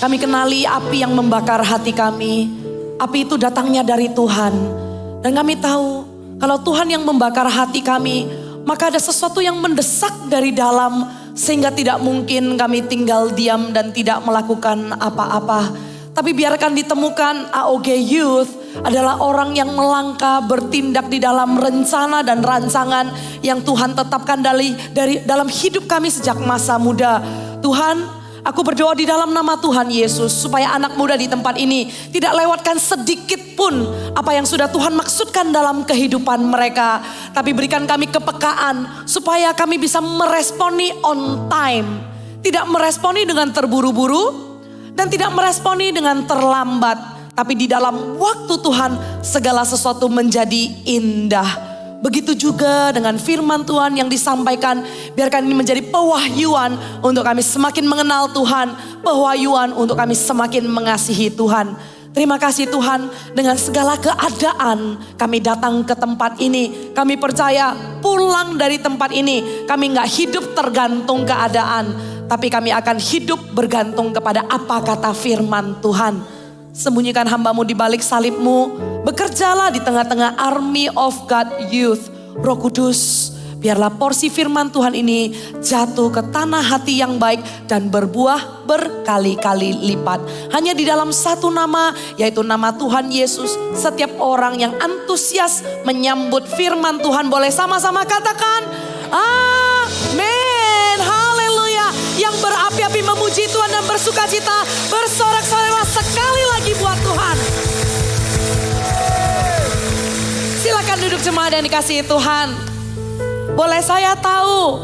Kami kenali api yang membakar hati kami. Api itu datangnya dari Tuhan. Dan kami tahu kalau Tuhan yang membakar hati kami, maka ada sesuatu yang mendesak dari dalam sehingga tidak mungkin kami tinggal diam dan tidak melakukan apa-apa. Tapi biarkan ditemukan AOG Youth adalah orang yang melangkah bertindak di dalam rencana dan rancangan yang Tuhan tetapkan dari dalam hidup kami sejak masa muda. Tuhan, aku berdoa di dalam nama Tuhan Yesus supaya anak muda di tempat ini tidak lewatkan sedikit pun apa yang sudah Tuhan maksudkan dalam kehidupan mereka. Tapi berikan kami kepekaan supaya kami bisa meresponi on time. Tidak meresponi dengan terburu-buru dan tidak meresponi dengan terlambat. Tapi di dalam waktu Tuhan segala sesuatu menjadi indah. Begitu juga dengan firman Tuhan yang disampaikan. Biarkan ini menjadi pewahyuan untuk kami semakin mengenal Tuhan. Pewahyuan untuk kami semakin mengasihi Tuhan. Terima kasih Tuhan, dengan segala keadaan kami datang ke tempat ini. Kami percaya pulang dari tempat ini kami gak hidup tergantung keadaan. Tapi kami akan hidup bergantung kepada apa kata firman Tuhan. Sembunyikan hambamu di balik salibmu. Bekerjalah di tengah-tengah army of God youth. Roh Kudus, biarlah porsi firman Tuhan ini jatuh ke tanah hati yang baik dan berbuah berkali-kali lipat. Hanya di dalam satu nama, yaitu nama Tuhan Yesus. Setiap orang yang antusias menyambut firman Tuhan boleh sama-sama katakan amin. Haleluya. Yang berapi-api memuji Tuhan dan bersukacita, bersorak-sorai sekali lagi buat Tuhan. Silakan duduk jemaat yang dikasihi Tuhan. Boleh saya tahu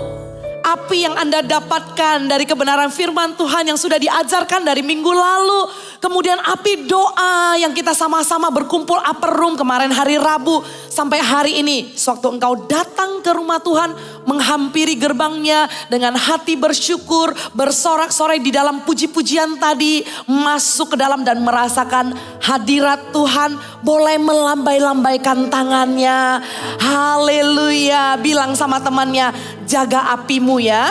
api yang Anda dapatkan dari kebenaran firman Tuhan yang sudah diajarkan dari minggu lalu. Kemudian api doa yang kita sama-sama berkumpul upper room kemarin hari Rabu. Sampai hari ini sewaktu engkau datang ke rumah Tuhan, menghampiri gerbangnya dengan hati bersyukur, bersorak-sorai di dalam puji-pujian tadi. Masuk ke dalam dan merasakan hadirat Tuhan. Boleh melambai-lambaikan tangannya. Haleluya. Bilang sama temannya, jaga apimu ya.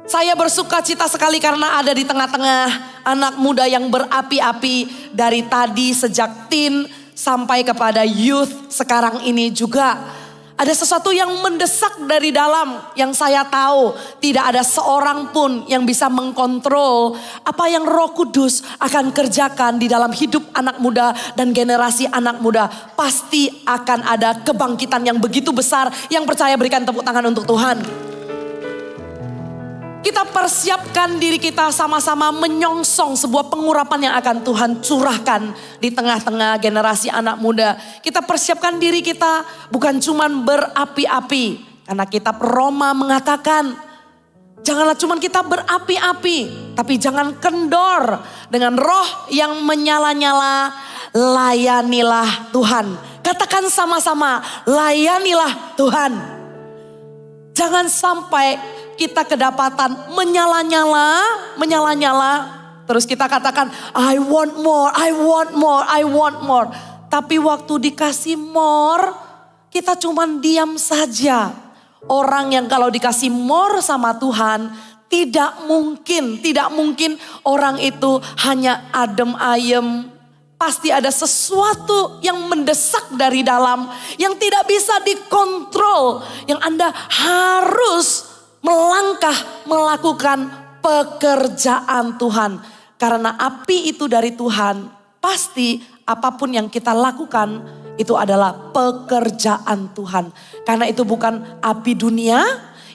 Saya bersuka cita sekali karena ada di tengah-tengah anak muda yang berapi-api dari tadi sejak teen sampai kepada youth sekarang ini juga. Ada sesuatu yang mendesak dari dalam yang saya tahu tidak ada seorang pun yang bisa mengkontrol apa yang Roh Kudus akan kerjakan di dalam hidup anak muda dan generasi anak muda. Pasti akan ada kebangkitan yang begitu besar. Yang percaya berikan tepuk tangan untuk Tuhan. Kita persiapkan diri kita sama-sama menyongsong sebuah pengurapan yang akan Tuhan curahkan di tengah-tengah generasi anak muda. Kita persiapkan diri kita bukan cuman berapi-api. Karena kitab Roma mengatakan, janganlah cuman kita berapi-api, tapi jangan kendor dengan roh yang menyala-nyala. Layanilah Tuhan. Katakan sama-sama, layanilah Tuhan. Jangan sampai kita kedapatan menyala-nyala. Terus kita katakan, I want more, I want more, I want more. Tapi waktu dikasih more, kita cuman diam saja. Orang yang kalau dikasih more sama Tuhan, tidak mungkin orang itu hanya adem ayem. Pasti ada sesuatu yang mendesak dari dalam, yang tidak bisa dikontrol. Yang Anda harus melangkah melakukan pekerjaan Tuhan. Karena api itu dari Tuhan, pasti apapun yang kita lakukan itu adalah pekerjaan Tuhan. Karena itu bukan api dunia,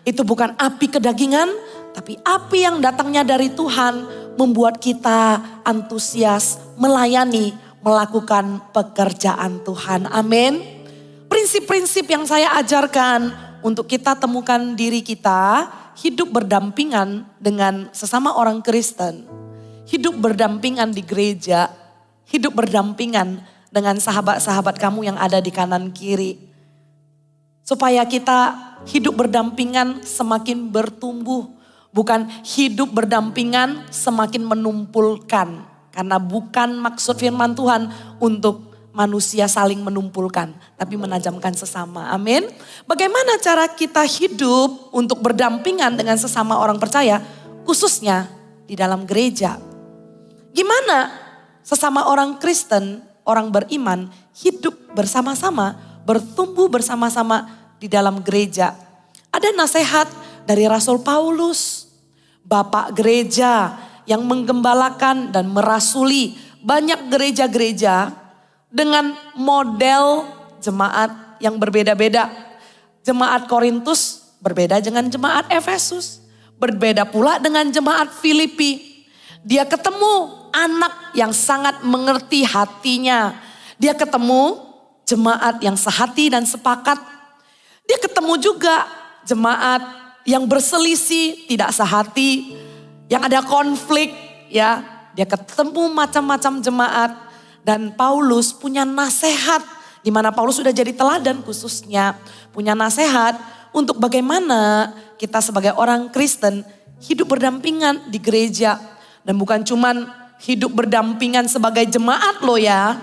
itu bukan api kedagingan, tapi api yang datangnya dari Tuhan membuat kita antusias melayani, melakukan pekerjaan Tuhan. Amin. Prinsip-prinsip yang saya ajarkan untuk kita temukan diri kita hidup berdampingan dengan sesama orang Kristen. Hidup berdampingan di gereja. Hidup berdampingan dengan sahabat-sahabat kamu yang ada di kanan kiri. Supaya kita hidup berdampingan semakin bertumbuh. Bukan hidup berdampingan semakin menumpulkan. Karena bukan maksud firman Tuhan untuk manusia saling menumpulkan, tapi menajamkan sesama. Amin. Bagaimana cara kita hidup untuk berdampingan dengan sesama orang percaya? khususnya di dalam gereja. Gimana sesama orang Kristen, orang beriman hidup bersama-sama, bertumbuh bersama-sama di dalam gereja. Ada nasihat dari Rasul Paulus, bapak gereja yang menggembalakan dan merasuli banyak gereja-gereja dengan model jemaat yang berbeda-beda. Jemaat Korintus berbeda dengan jemaat Efesus, berbeda pula dengan jemaat Filipi. Dia ketemu anak yang sangat mengerti hatinya. Dia ketemu jemaat yang sehati dan sepakat. Dia ketemu juga jemaat yang berselisih, tidak sehati, yang ada konflik, ya. Dia ketemu macam-macam jemaat, dan Paulus punya nasihat, di mana Paulus sudah jadi teladan khususnya, punya nasihat untuk bagaimana kita sebagai orang Kristen hidup berdampingan di gereja, dan bukan cuman hidup berdampingan sebagai jemaat loh ya,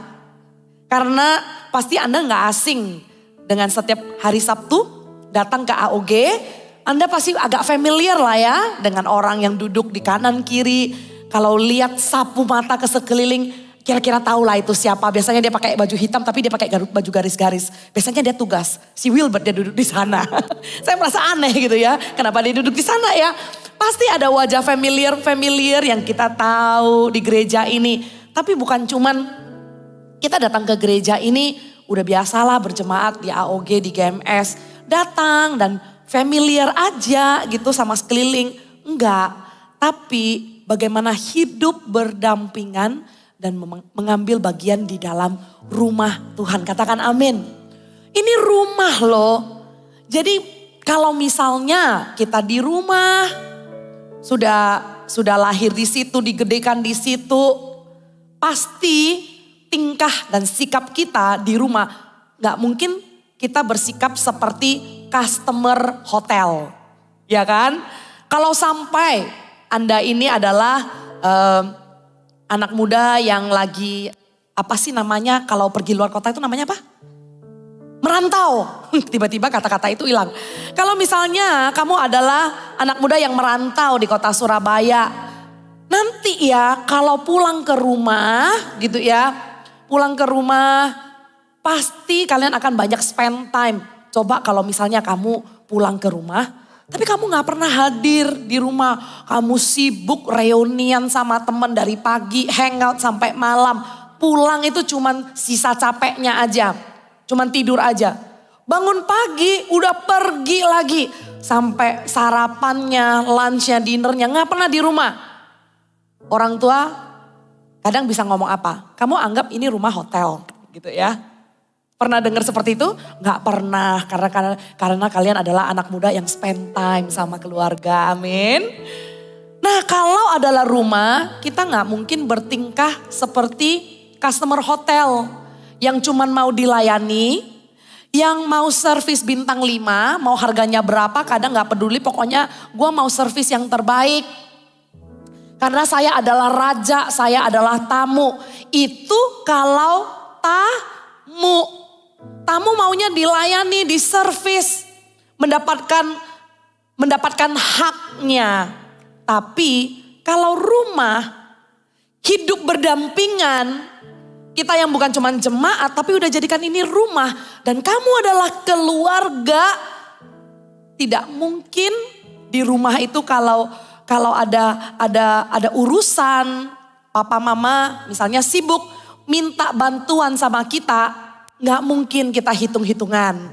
karena pasti Anda nggak asing dengan setiap hari Sabtu datang ke AOG, Anda pasti agak familiar lah ya dengan orang yang duduk di kanan kiri. Kalau lihat sapu mata ke sekeliling, kira-kira tahu lah itu siapa. Biasanya dia pakai baju hitam tapi dia pakai baju garis-garis. Biasanya dia tugas, si Wilbert dia duduk di sana. Saya merasa aneh gitu ya, kenapa dia duduk di sana ya. Pasti ada wajah familiar yang kita tahu di gereja ini. Tapi bukan cuman kita datang ke gereja ini, udah biasalah berjemaat di AOG, di GMS. Datang dan familiar aja gitu sama sekeliling. Enggak, tapi bagaimana hidup berdampingan dan mengambil bagian di dalam rumah Tuhan. Katakan amin. Ini rumah loh. Jadi kalau misalnya kita di rumah, sudah lahir di situ, digedekan di situ, pasti tingkah dan sikap kita di rumah gak mungkin kita bersikap seperti customer hotel, ya kan? Kalau sampai Anda ini adalah anak muda yang lagi, apa sih namanya kalau pergi luar kota itu namanya apa? Merantau. Tiba-tiba kata-kata itu hilang. Kalau misalnya kamu adalah anak muda yang merantau di kota Surabaya, nanti ya kalau pulang ke rumah gitu ya, pulang ke rumah pasti kalian akan banyak spend time. Coba kalau misalnya kamu pulang ke rumah, tapi kamu gak pernah hadir di rumah. Kamu sibuk reunian sama temen dari pagi, hangout sampai malam. Pulang itu cuman sisa capeknya aja, cuman tidur aja. Bangun pagi udah pergi lagi. Sampai sarapannya, lunchnya, dinernya gak pernah di rumah. Orang tua kadang bisa ngomong apa? Kamu anggap ini rumah hotel gitu ya. Pernah dengar seperti itu? Gak pernah, karena kalian adalah anak muda yang spend time sama keluarga, amin. Nah kalau adalah rumah, kita gak mungkin bertingkah seperti customer hotel. Yang cuman mau dilayani, yang mau servis bintang 5, mau harganya berapa, kadang gak peduli, pokoknya gue mau servis yang terbaik. Karena saya adalah raja, saya adalah tamu. Itu kalau tamu. Tamu maunya dilayani, diservis, mendapatkan haknya. Tapi kalau rumah, hidup berdampingan, kita yang bukan cuma jemaat tapi udah jadikan ini rumah. Dan kamu adalah keluarga, tidak mungkin di rumah itu kalau ada urusan, papa mama misalnya sibuk minta bantuan sama kita, gak mungkin kita hitung-hitungan.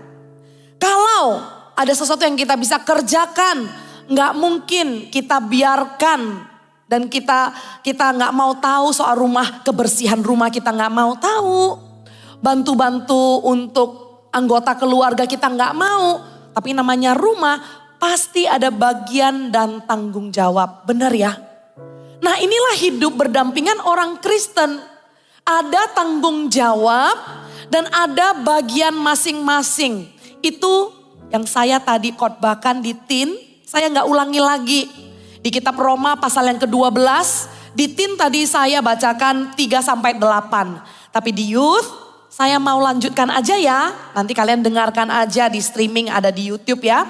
Kalau ada sesuatu yang kita bisa kerjakan, gak mungkin kita biarkan. Dan kita gak mau tahu soal rumah, kebersihan rumah kita gak mau tahu. Bantu-bantu untuk anggota keluarga kita gak mau. Tapi namanya rumah pasti ada bagian dan tanggung jawab. Benar ya? Nah inilah hidup berdampingan orang Kristen. Ada tanggung jawab dan ada bagian masing-masing. Itu yang saya tadi khotbahkan di TIN, saya gak ulangi lagi. Di kitab Roma pasal yang ke-12, di TIN tadi saya bacakan 3-8. Tapi di youth, saya mau lanjutkan aja ya. Nanti kalian dengarkan aja di streaming, ada di YouTube ya.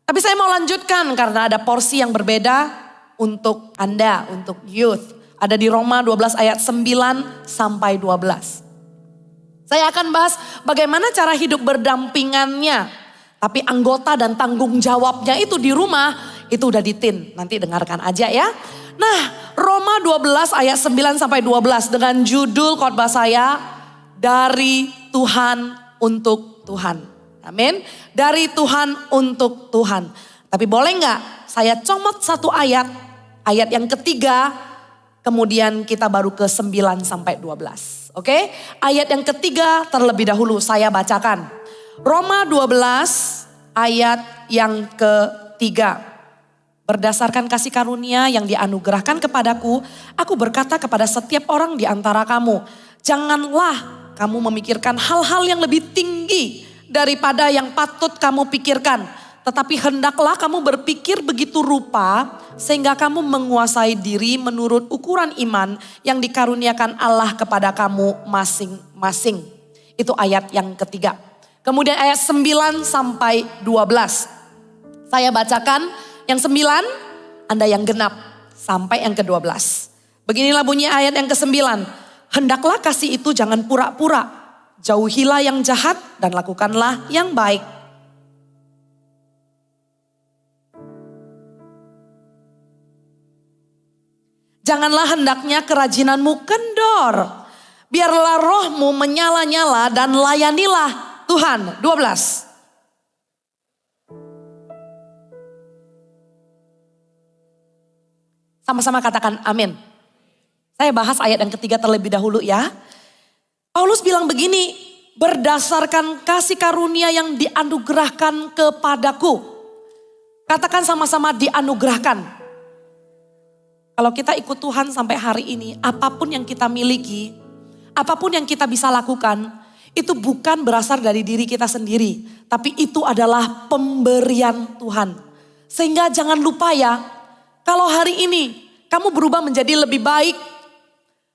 Tapi saya mau lanjutkan karena ada porsi yang berbeda. untuk Anda, untuk youth. Ada di Roma 12 ayat 9 sampai 12. Saya akan bahas bagaimana cara hidup berdampingannya. Tapi anggota dan tanggung jawabnya itu di rumah, itu udah ditin. Nanti dengarkan aja ya. Nah, Roma 12 ayat 9 sampai 12 dengan judul khotbah saya, dari Tuhan untuk Tuhan. Amin. Dari Tuhan untuk Tuhan. Tapi boleh nggak saya comot satu ayat yang ketiga, kemudian kita baru ke 9 sampai 12. Oke, ayat yang ketiga terlebih dahulu saya bacakan. Roma 12 ayat yang ketiga. Berdasarkan kasih karunia yang dianugerahkan kepadaku, aku berkata kepada setiap orang di antara kamu, janganlah kamu memikirkan hal-hal yang lebih tinggi daripada yang patut kamu pikirkan. Tetapi hendaklah kamu berpikir begitu rupa sehingga kamu menguasai diri menurut ukuran iman yang dikaruniakan Allah kepada kamu masing-masing. Itu ayat yang ketiga. Kemudian ayat 9 sampai 12. Saya bacakan yang 9, Anda yang genap sampai yang ke-12. Beginilah bunyi ayat yang ke-9. Hendaklah kasih itu jangan pura-pura. Jauhilah yang jahat dan lakukanlah yang baik. Janganlah hendaknya kerajinanmu kendor. Biarlah rohmu menyala-nyala dan layanilah Tuhan. 12. Sama-sama katakan amin. Saya bahas ayat yang ketiga terlebih dahulu ya. Paulus bilang begini, berdasarkan kasih karunia yang dianugerahkan kepadaku. Katakan sama-sama dianugerahkan. Kalau kita ikut Tuhan sampai hari ini, apapun yang kita miliki, apapun yang kita bisa lakukan, itu bukan berasal dari diri kita sendiri. Tapi itu adalah pemberian Tuhan. Sehingga jangan lupa ya, kalau hari ini kamu berubah menjadi lebih baik,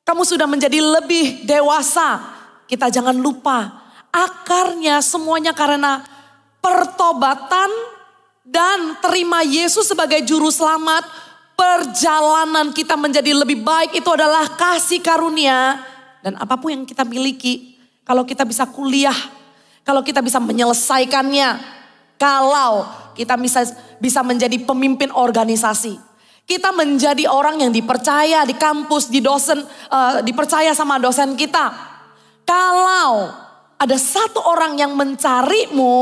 kamu sudah menjadi lebih dewasa, kita jangan lupa akarnya semuanya karena pertobatan dan terima Yesus sebagai juru selamat. Perjalanan kita menjadi lebih baik itu adalah kasih karunia. Dan apapun yang kita miliki, kalau kita bisa kuliah, kalau kita bisa menyelesaikannya, kalau kita bisa menjadi pemimpin organisasi, kita menjadi orang yang dipercaya di kampus, di dosen, dipercaya sama dosen kita. Kalau ada satu orang yang mencarimu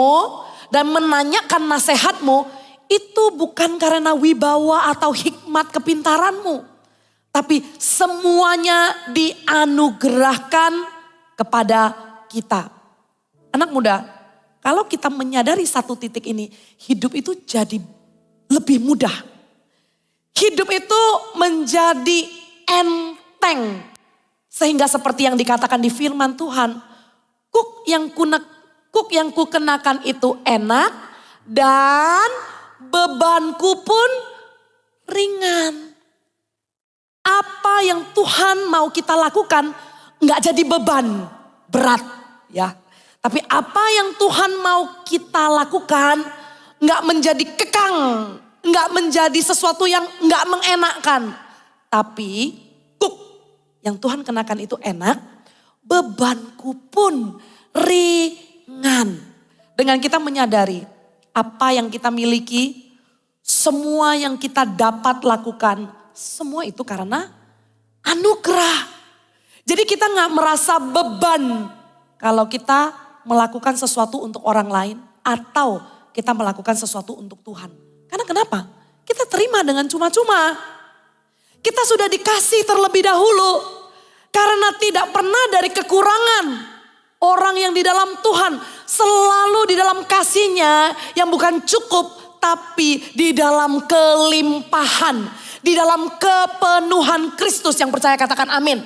dan menanyakan nasihatmu, itu bukan karena wibawa atau hikmat kepintaranmu. Tapi semuanya dianugerahkan kepada kita. Anak muda, kalau kita menyadari satu titik ini, hidup itu jadi lebih mudah. Hidup itu menjadi enteng. Sehingga seperti yang dikatakan di firman Tuhan, kuk yang kukenakan itu enak dan bebanku pun ringan. Apa yang Tuhan mau kita lakukan nggak jadi beban berat ya. Tapi apa yang Tuhan mau kita lakukan nggak menjadi kekang, nggak menjadi sesuatu yang nggak mengenakkan. Tapi kuk yang Tuhan kenakan itu enak, bebanku pun ringan. Dengan kita menyadari apa yang kita miliki, semua yang kita dapat lakukan, semua itu karena anugerah. Jadi kita gak merasa beban kalau kita melakukan sesuatu untuk orang lain atau kita melakukan sesuatu untuk Tuhan. Karena kenapa? Kita terima dengan cuma-cuma. Kita sudah dikasih terlebih dahulu karena tidak pernah dari kekurangan. Orang yang di dalam Tuhan selalu di dalam kasih-Nya yang bukan cukup tapi di dalam kelimpahan. Di dalam kepenuhan Kristus. Yang percaya katakan amin.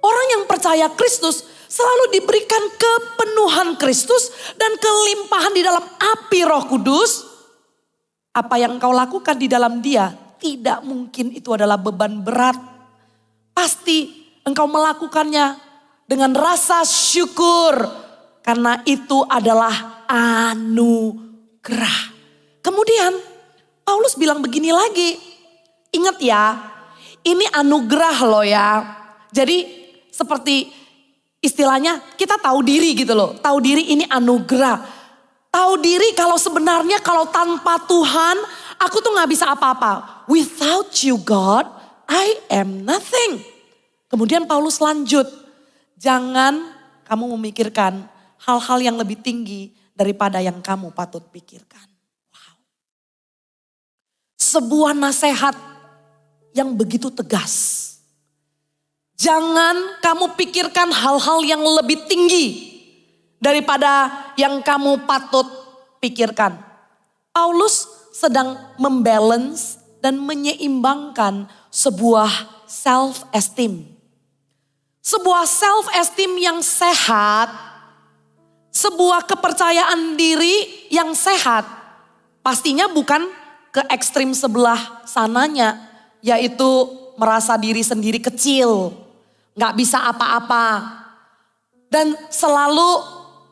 Orang yang percaya Kristus selalu diberikan kepenuhan Kristus dan kelimpahan di dalam api Roh Kudus. Apa yang engkau lakukan di dalam Dia tidak mungkin itu adalah beban berat. Pasti engkau melakukannya dengan rasa syukur. Karena itu adalah anugerah. Kemudian Paulus bilang begini lagi. Ingat ya, ini anugerah loh ya. Jadi seperti istilahnya kita tahu diri gitu loh. Tahu diri ini anugerah. Tahu diri kalau sebenarnya kalau tanpa Tuhan aku tuh gak bisa apa-apa. Without you God, I am nothing. Kemudian Paulus lanjut. Jangan kamu memikirkan hal-hal yang lebih tinggi daripada yang kamu patut pikirkan. Wow. Sebuah nasihat yang begitu tegas. Jangan kamu pikirkan hal-hal yang lebih tinggi daripada yang kamu patut pikirkan. Paulus sedang membalance dan menyeimbangkan sebuah self-esteem. Sebuah self-esteem yang sehat, sebuah kepercayaan diri yang sehat. Pastinya bukan ke ekstrim sebelah sananya, yaitu merasa diri sendiri kecil, gak bisa apa-apa. Dan selalu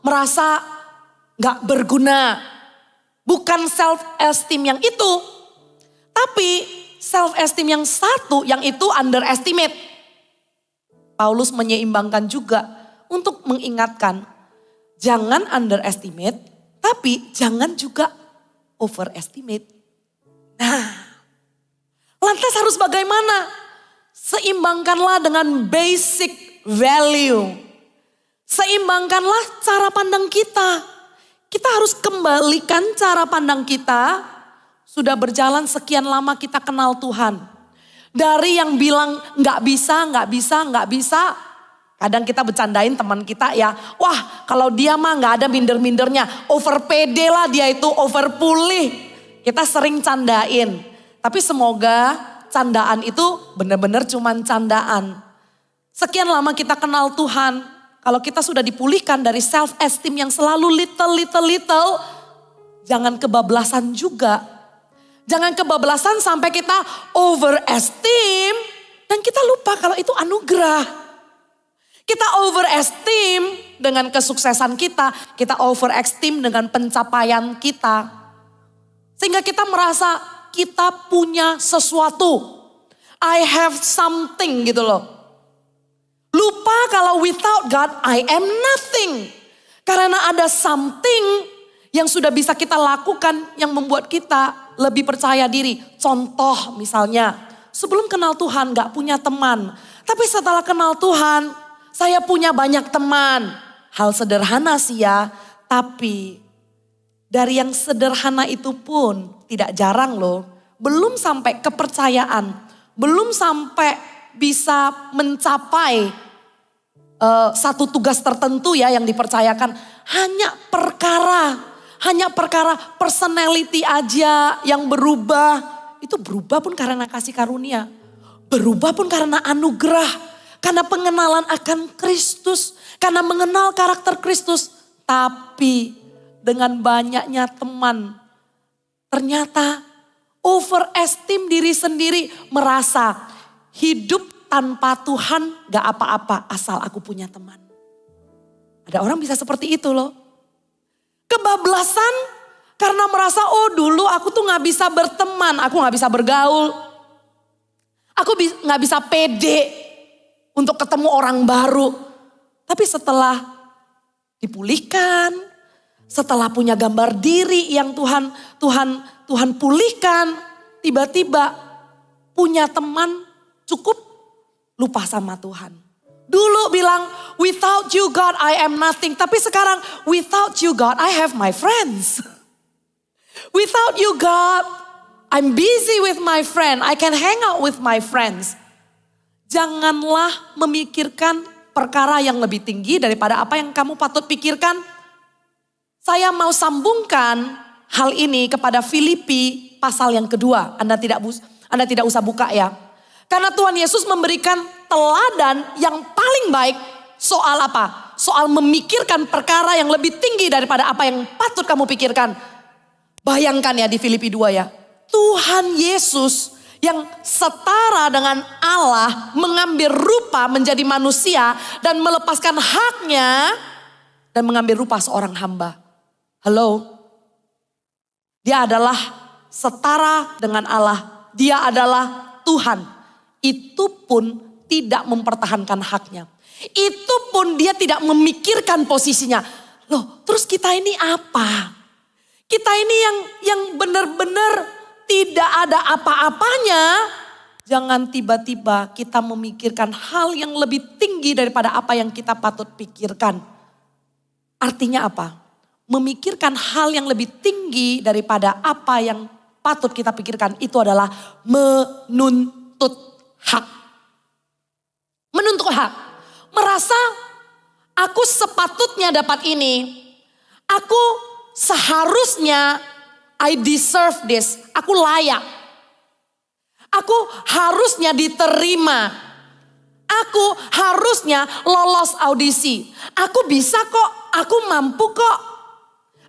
merasa gak berguna. Bukan self-esteem yang itu. Tapi self-esteem yang satu, yang itu underestimate. Paulus menyeimbangkan juga untuk mengingatkan. Jangan underestimate, tapi jangan juga overestimate. Nah, lantas harus bagaimana? Seimbangkanlah dengan basic value. Seimbangkanlah cara pandang kita. Kita harus kembalikan cara pandang kita. Sudah berjalan sekian lama kita kenal Tuhan. Dari yang bilang gak bisa. Kadang kita bercandain teman kita ya. Wah kalau dia mah gak ada minder-mindernya. Over pede lah dia itu, over pulih. Kita sering candain. Tapi semoga candaan itu benar-benar cuman candaan. Sekian lama kita kenal Tuhan. Kalau kita sudah dipulihkan dari self-esteem yang selalu little. Jangan kebablasan juga. Jangan kebablasan sampai kita overesteem. Dan kita lupa kalau itu anugerah. Kita overesteem dengan kesuksesan kita. Kita overesteem dengan pencapaian kita. Sehingga kita merasa kita punya sesuatu. I have something gitu loh. Lupa kalau without God I am nothing. Karena ada something yang sudah bisa kita lakukan yang membuat kita lebih percaya diri. Contoh misalnya, sebelum kenal Tuhan gak punya teman. Tapi setelah kenal Tuhan, saya punya banyak teman. Hal sederhana sih ya, tapi dari yang sederhana itu pun tidak jarang loh. Belum sampai kepercayaan, belum sampai bisa mencapai satu tugas tertentu ya yang dipercayakan. Hanya perkara personality aja yang berubah. Itu berubah pun karena kasih karunia. Berubah pun karena anugerah. Karena pengenalan akan Kristus. Karena mengenal karakter Kristus. Tapi dengan banyaknya teman. Ternyata overesteem diri sendiri. Merasa hidup tanpa Tuhan gak apa-apa asal aku punya teman. Ada orang bisa seperti itu loh. Kebablasan karena merasa oh dulu aku tuh gak bisa berteman. Aku gak bisa bergaul. Aku gak bisa pede untuk ketemu orang baru. Tapi setelah dipulihkan. Setelah punya gambar diri yang Tuhan pulihkan. Tiba-tiba punya teman cukup lupa sama Tuhan. Dulu bilang, without you God I am nothing. Tapi sekarang, without you God I have my friends. Without you God, I'm busy with my friend. I can hang out with my friends. Janganlah memikirkan perkara yang lebih tinggi daripada apa yang kamu patut pikirkan. Saya mau sambungkan hal ini kepada Filipi pasal yang kedua. Anda tidak usah buka ya. Karena Tuhan Yesus memberikan teladan yang paling baik soal apa? Soal memikirkan perkara yang lebih tinggi daripada apa yang patut kamu pikirkan. Bayangkan ya di Filipi 2 ya. Tuhan Yesus yang setara dengan Allah mengambil rupa menjadi manusia dan melepaskan haknya dan mengambil rupa seorang hamba. Halo? Dia adalah setara dengan Allah. Dia adalah Tuhan, itu pun tidak mempertahankan haknya. Itu pun dia tidak memikirkan posisinya. Loh, terus kita ini apa? Kita ini yang benar-benar tidak ada apa-apanya. Jangan tiba-tiba kita memikirkan hal yang lebih tinggi daripada apa yang kita patut pikirkan. Artinya apa? Memikirkan hal yang lebih tinggi daripada apa yang patut kita pikirkan itu adalah menuntut hak. Menuntut hak. Merasa aku sepatutnya dapat ini. Aku seharusnya I deserve this. Aku layak. Aku harusnya diterima. Aku harusnya lolos audisi. Aku bisa kok. Aku mampu kok.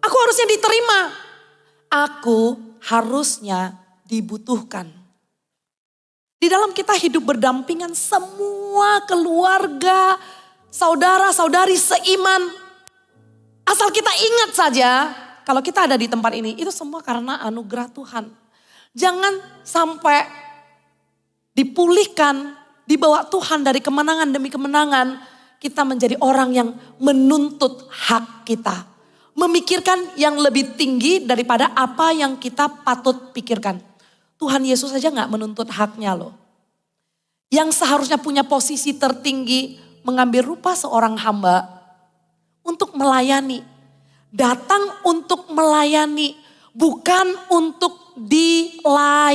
Aku harusnya diterima. Aku harusnya dibutuhkan. Di dalam kita hidup berdampingan semua keluarga, saudara-saudari seiman. Asal kita ingat saja, kalau kita ada di tempat ini, itu semua karena anugerah Tuhan. Jangan sampai dipulihkan, dibawa Tuhan dari kemenangan demi kemenangan. Kita menjadi orang yang menuntut hak kita. Memikirkan yang lebih tinggi daripada apa yang kita patut pikirkan. Tuhan Yesus saja gak menuntut haknya loh. Yang seharusnya punya posisi tertinggi mengambil rupa seorang hamba untuk melayani. Datang untuk melayani, bukan untuk dilayani.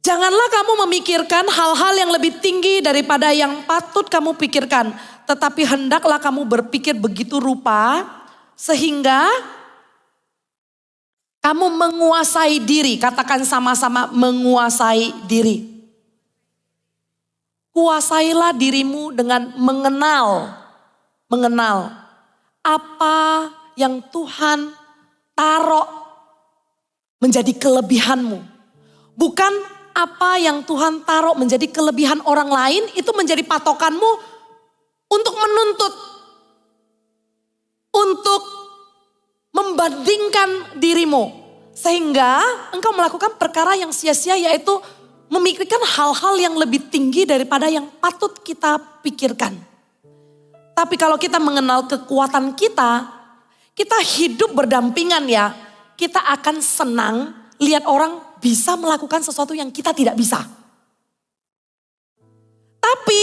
Janganlah kamu memikirkan hal-hal yang lebih tinggi daripada yang patut kamu pikirkan. Tetapi hendaklah kamu berpikir begitu rupa sehingga kamu menguasai diri. Katakan sama-sama menguasai diri. Kuasailah dirimu dengan mengenal apa yang Tuhan taruh menjadi kelebihanmu. Bukan apa yang Tuhan taruh menjadi kelebihan orang lain itu menjadi patokanmu untuk menuntut. Untuk membandingkan dirimu. Sehingga engkau melakukan perkara yang sia-sia, yaitu memikirkan hal-hal yang lebih tinggi daripada yang patut kita pikirkan. Tapi kalau kita mengenal kekuatan kita hidup berdampingan ya. Kita akan senang lihat orang bisa melakukan sesuatu yang kita tidak bisa. Tapi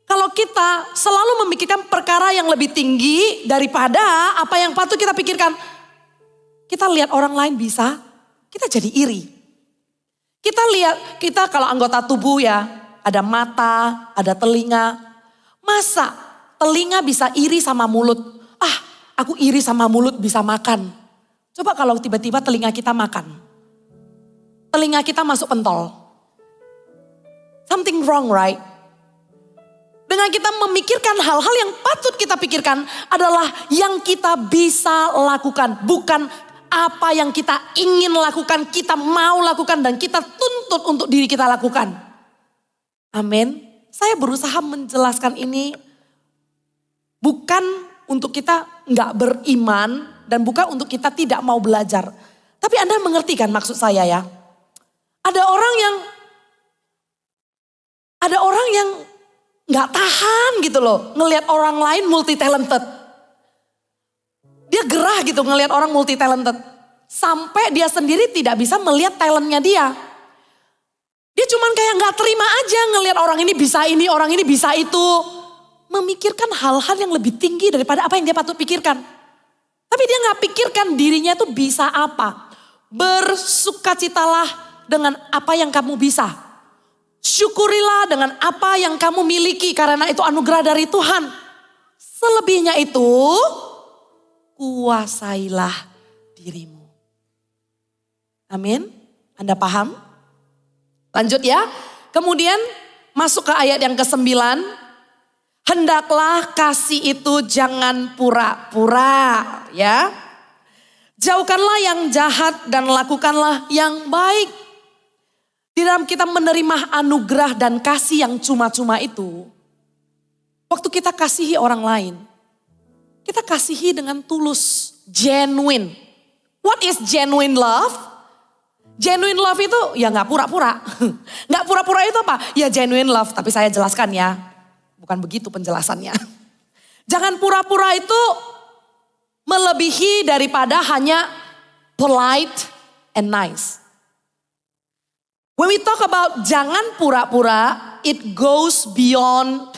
kalau kita selalu memikirkan perkara yang lebih tinggi daripada apa yang patut kita pikirkan. Kita lihat orang lain bisa, kita jadi iri. Kita kalau anggota tubuh ya, ada mata, ada telinga. Masa telinga bisa iri sama mulut? Aku iri sama mulut bisa makan. Coba kalau tiba-tiba telinga kita makan. Telinga kita masuk pentol. Something wrong, right? Dengan kita memikirkan hal-hal yang patut kita pikirkan adalah yang kita bisa lakukan. Bukan apa yang kita ingin lakukan, kita mau lakukan dan kita tuntut untuk diri kita lakukan. Amin. Saya berusaha menjelaskan ini bukan untuk kita nggak beriman dan bukan untuk kita tidak mau belajar. Tapi Anda mengerti kan maksud saya ya? Ada orang yang nggak tahan gitu loh ngelihat orang lain multi talented. Dia gerah gitu ngelihat orang multi talented. Sampai dia sendiri tidak bisa melihat talentnya dia. Dia cuman kayak nggak terima aja ngelihat orang ini bisa itu. Memikirkan hal-hal yang lebih tinggi daripada apa yang dia patut pikirkan. Tapi dia nggak pikirkan dirinya itu bisa apa. Bersukacitalah dengan apa yang kamu bisa. Syukurilah dengan apa yang kamu miliki karena itu anugerah dari Tuhan. Selebihnya itu kuasailah dirimu. Amin. Anda paham? Lanjut ya. Kemudian masuk ke ayat yang ke-9. Hendaklah kasih itu jangan pura-pura ya. Jauhkanlah yang jahat dan lakukanlah yang baik. Di dalam kita menerima anugerah dan kasih yang cuma-cuma itu. Waktu kita kasihi orang lain. Kita kasihi dengan tulus, genuine. What is genuine love? Genuine love itu ya gak pura-pura. Gak pura-pura itu apa? Ya genuine love, tapi saya jelaskan ya. Bukan begitu penjelasannya. Jangan pura-pura itu melebihi daripada hanya polite and nice. When we talk about jangan pura-pura, it goes beyond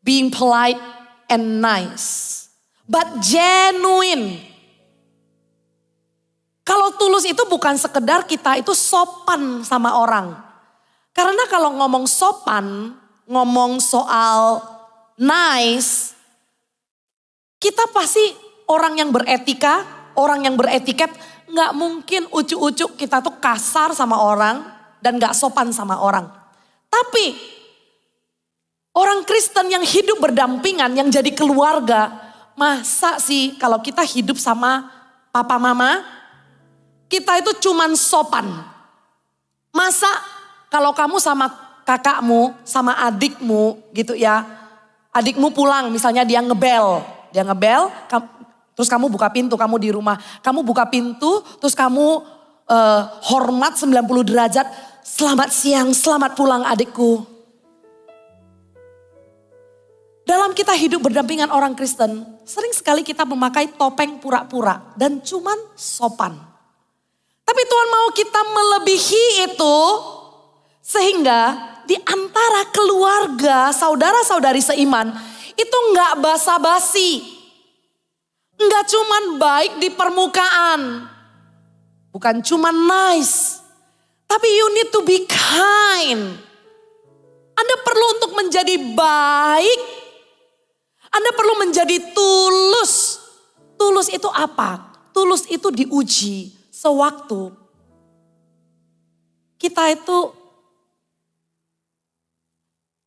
being polite and nice. But genuine. Kalau tulus itu bukan sekedar kita itu sopan sama orang. Karena kalau ngomong sopan, ngomong soal nice, kita pasti orang yang beretika, orang yang beretiket, gak mungkin ucuk-ucuk kita tuh kasar sama orang dan gak sopan sama orang. Tapi orang Kristen yang hidup berdampingan, yang jadi keluarga, masa sih kalau kita hidup sama papa mama, kita itu cuman sopan. Masa kalau kamu sama kakakmu, sama adikmu gitu ya, adikmu pulang misalnya dia ngebel, terus kamu buka pintu, kamu di rumah, kamu buka pintu, terus kamu hormat 90 derajat, selamat siang, selamat pulang adikku. Dalam kita hidup berdampingan orang Kristen, sering sekali kita memakai topeng pura-pura dan cuman sopan. Tapi Tuhan mau kita melebihi itu sehingga di antara keluarga, saudara-saudari seiman itu gak basa-basi. Gak cuman baik di permukaan. Bukan cuman nice. Tapi you need to be kind. Anda perlu untuk menjadi baik. Anda perlu menjadi tulus. Tulus itu apa? Tulus itu diuji sewaktu kita itu,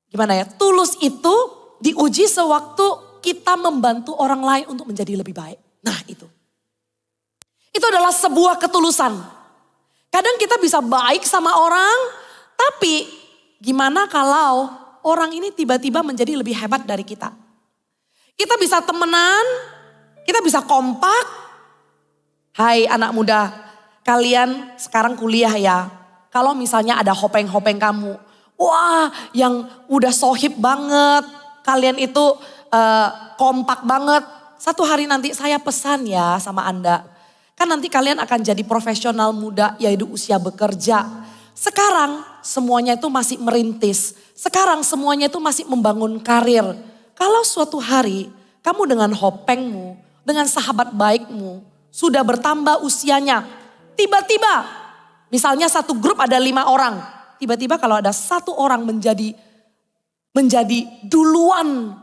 gimana ya? Tulus itu diuji sewaktu kita membantu orang lain untuk menjadi lebih baik. Nah itu. Itu adalah sebuah ketulusan. Kadang kita bisa baik sama orang, tapi gimana kalau orang ini tiba-tiba menjadi lebih hebat dari kita? Kita bisa temenan, kita bisa kompak. Hai anak muda, kalian sekarang kuliah ya. Kalau misalnya ada hopeng-hopeng kamu, wah yang udah sohib banget, kalian itu kompak banget. Satu hari nanti saya pesan ya sama Anda. Kan nanti kalian akan jadi profesional muda, yaitu usia bekerja. Sekarang semuanya itu masih merintis. Sekarang semuanya itu masih membangun karir. Kalau suatu hari kamu dengan hopengmu, dengan sahabat baikmu, sudah bertambah usianya. Tiba-tiba misalnya satu grup ada 5 orang. Tiba-tiba kalau ada satu orang menjadi duluan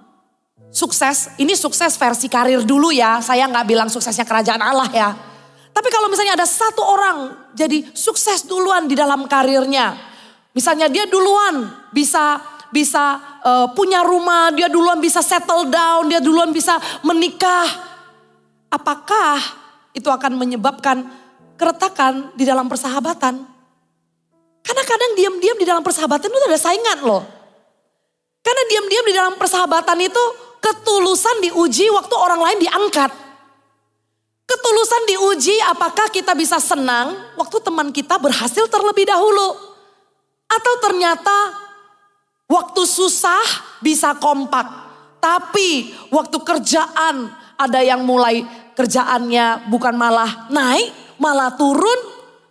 sukses. Ini sukses versi karir dulu ya. Saya gak bilang suksesnya kerajaan Allah ya. Tapi kalau misalnya ada satu orang jadi sukses duluan di dalam karirnya. Misalnya dia duluan bisa punya rumah, dia duluan bisa settle down, dia duluan bisa menikah. Apakah itu akan menyebabkan keretakan di dalam persahabatan? Karena kadang diam-diam di dalam persahabatan itu ada saingan loh. Karena diam-diam di dalam persahabatan itu ketulusan diuji waktu orang lain diangkat. Ketulusan diuji apakah kita bisa senang waktu teman kita berhasil terlebih dahulu. Atau ternyata waktu susah bisa kompak. Tapi waktu kerjaan ada yang mulai kerjaannya bukan malah naik, malah turun,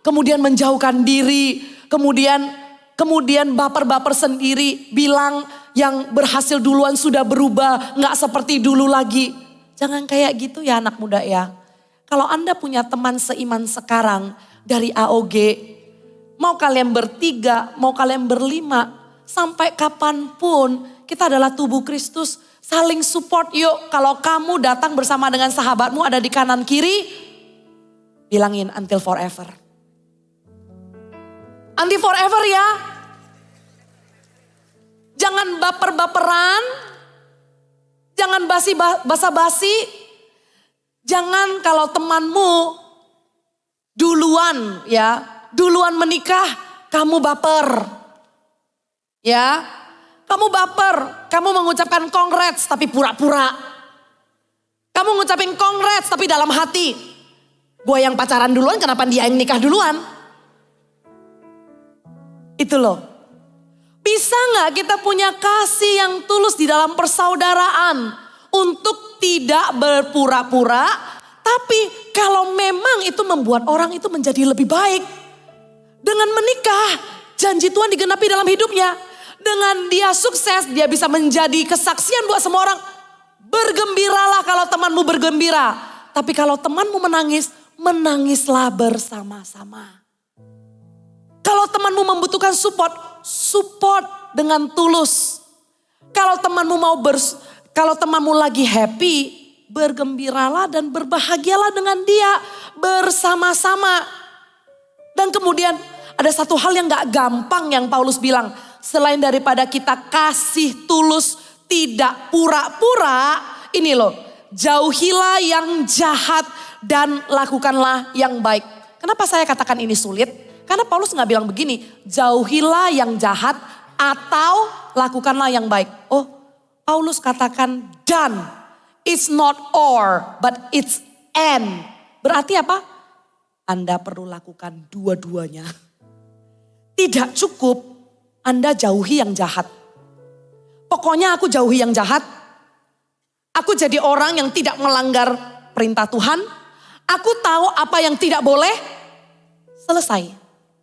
kemudian menjauhkan diri, kemudian baper-baper sendiri, bilang yang berhasil duluan sudah berubah, nggak seperti dulu lagi. Jangan kayak gitu ya anak muda ya. Kalau Anda punya teman seiman sekarang dari AOG, mau kalian bertiga, mau kalian berlima, sampai kapanpun kita adalah tubuh Kristus. Saling support yuk. Kalau kamu datang bersama dengan sahabatmu ada di kanan kiri, bilangin until forever. Until forever ya. Jangan baper-baperan. Jangan basa-basi. Jangan kalau temanmu duluan ya, duluan menikah, kamu baper. Ya. Kamu baper, kamu mengucapkan congrats tapi pura-pura. Kamu mengucapin congrats tapi dalam hati. Gue yang pacaran duluan, kenapa dia yang nikah duluan? Itu loh. Bisa gak kita punya kasih yang tulus di dalam persaudaraan untuk tidak berpura-pura, tapi kalau memang itu membuat orang itu menjadi lebih baik. Dengan menikah, janji Tuhan digenapi dalam hidupnya. Dengan dia sukses, dia bisa menjadi kesaksian buat semua orang. Bergembiralah kalau temanmu bergembira. Tapi kalau temanmu menangis, menangislah bersama-sama. Kalau temanmu membutuhkan support, support dengan tulus. Kalau temanmu lagi happy, bergembiralah dan berbahagialah dengan dia bersama-sama. Dan kemudian ada satu hal yang gak gampang yang Paulus bilang. Selain daripada kita kasih tulus, tidak pura-pura. Ini loh, jauhilah yang jahat dan lakukanlah yang baik. Kenapa saya katakan ini sulit? Karena Paulus gak bilang begini, jauhilah yang jahat atau lakukanlah yang baik. Oh, Paulus katakan dan. It's not or, but it's and. Berarti apa? Anda perlu lakukan dua-duanya. Tidak cukup Anda jauhi yang jahat. Pokoknya aku jauhi yang jahat. Aku jadi orang yang tidak melanggar perintah Tuhan. Aku tahu apa yang tidak boleh. Selesai.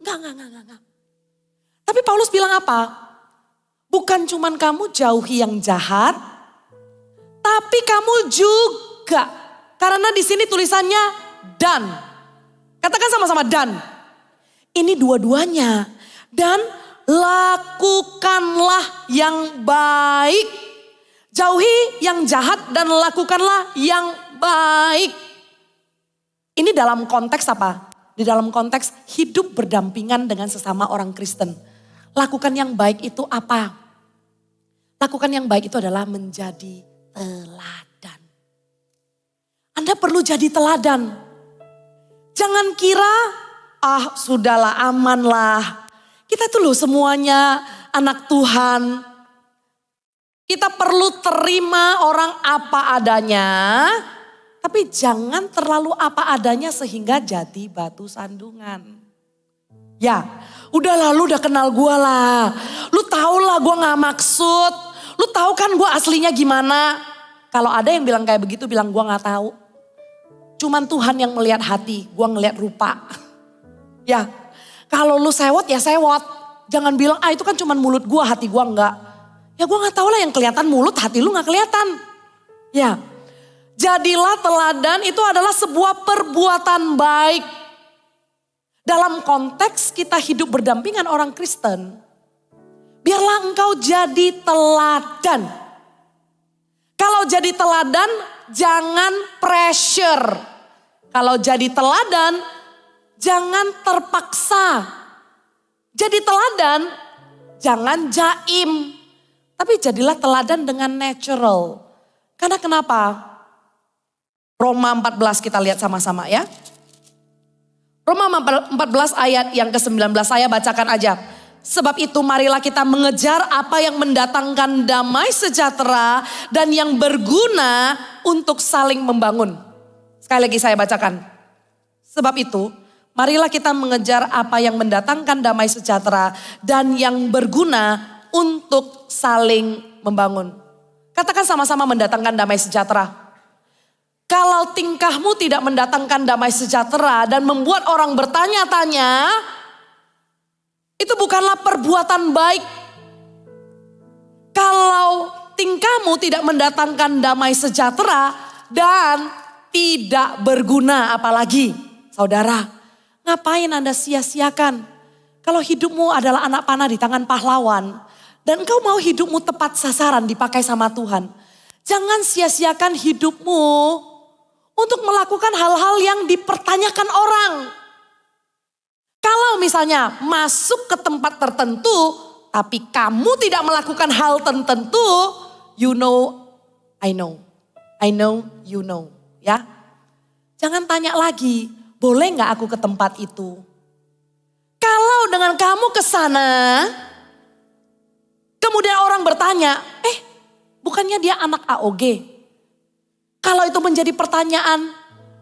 Enggak. Tapi Paulus bilang apa? Bukan cuman kamu jauhi yang jahat. Tapi kamu juga. Karena di sini tulisannya dan. Katakan sama-sama dan. Ini dua-duanya. Dan lakukanlah yang baik. Jauhi yang jahat dan lakukanlah yang baik. Ini dalam konteks apa? Di dalam konteks hidup berdampingan dengan sesama orang Kristen. Lakukan yang baik itu apa? Lakukan yang baik itu adalah menjadi teladan. Anda perlu jadi teladan. Jangan kira, sudahlah amanlah. Kita tuh loh semuanya anak Tuhan. Kita perlu terima orang apa adanya. Tapi jangan terlalu apa adanya sehingga jadi batu sandungan. Ya, lu udah kenal gue lah. Lu tau lah gue gak maksud. Lu tahu kan gue aslinya gimana. Kalau ada yang bilang kayak begitu, bilang gue gak tahu. Cuman Tuhan yang melihat hati, gue ngelihat rupa. Ya, kalau lu sewot ya sewot. Jangan bilang, itu kan cuman mulut gue, hati gue enggak. Ya gue gak tahu lah yang kelihatan mulut, hati lu gak kelihatan. Ya, jadilah teladan itu adalah sebuah perbuatan baik. Dalam konteks kita hidup berdampingan orang Kristen, biarlah engkau jadi teladan. Kalau jadi teladan, jangan pressure. Kalau jadi teladan, jangan terpaksa. Jadi teladan, jangan jaim. Tapi jadilah teladan dengan natural. Karena kenapa? Roma 14 kita lihat sama-sama ya. Roma 14 ayat yang ke-19 saya bacakan aja. Sebab itu marilah kita mengejar apa yang mendatangkan damai sejahtera dan yang berguna untuk saling membangun. Sekali lagi saya bacakan. Sebab itu marilah kita mengejar apa yang mendatangkan damai sejahtera dan yang berguna untuk saling membangun. Katakan sama-sama mendatangkan damai sejahtera. Kalau tingkahmu tidak mendatangkan damai sejahtera dan membuat orang bertanya-tanya, itu bukanlah perbuatan baik. Kalau tingkahmu tidak mendatangkan damai sejahtera dan tidak berguna apalagi. Saudara, ngapain Anda sia-siakan? Kalau hidupmu adalah anak panah di tangan pahlawan dan engkau mau hidupmu tepat sasaran dipakai sama Tuhan. Jangan sia-siakan hidupmu untuk melakukan hal-hal yang dipertanyakan orang. Kalau misalnya masuk ke tempat tertentu, tapi kamu tidak melakukan hal tertentu, you know, I know. I know, you know. Ya, jangan tanya lagi, boleh gak aku ke tempat itu? Kalau dengan kamu ke sana, kemudian orang bertanya, bukannya dia anak AOG? Kalau itu menjadi pertanyaan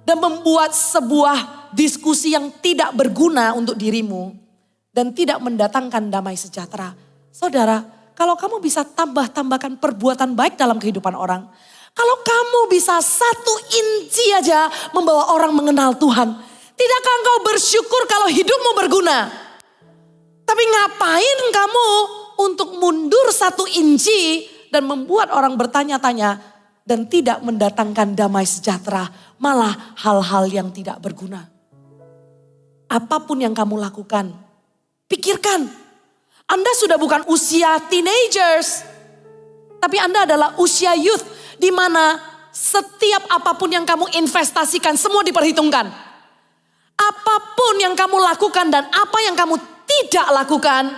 dan membuat sebuah diskusi yang tidak berguna untuk dirimu, dan tidak mendatangkan damai sejahtera. Saudara, kalau kamu bisa tambahkan perbuatan baik dalam kehidupan orang. Kalau kamu bisa 1 inci aja membawa orang mengenal Tuhan. Tidakkah engkau bersyukur kalau hidupmu berguna? Tapi ngapain kamu untuk mundur 1 inci dan membuat orang bertanya-tanya dan tidak mendatangkan damai sejahtera, malah hal-hal yang tidak berguna. Apapun yang kamu lakukan, pikirkan. Anda sudah bukan usia teenagers, tapi Anda adalah usia youth, di mana setiap apapun yang kamu investasikan semua diperhitungkan. Apapun yang kamu lakukan dan apa yang kamu tidak lakukan,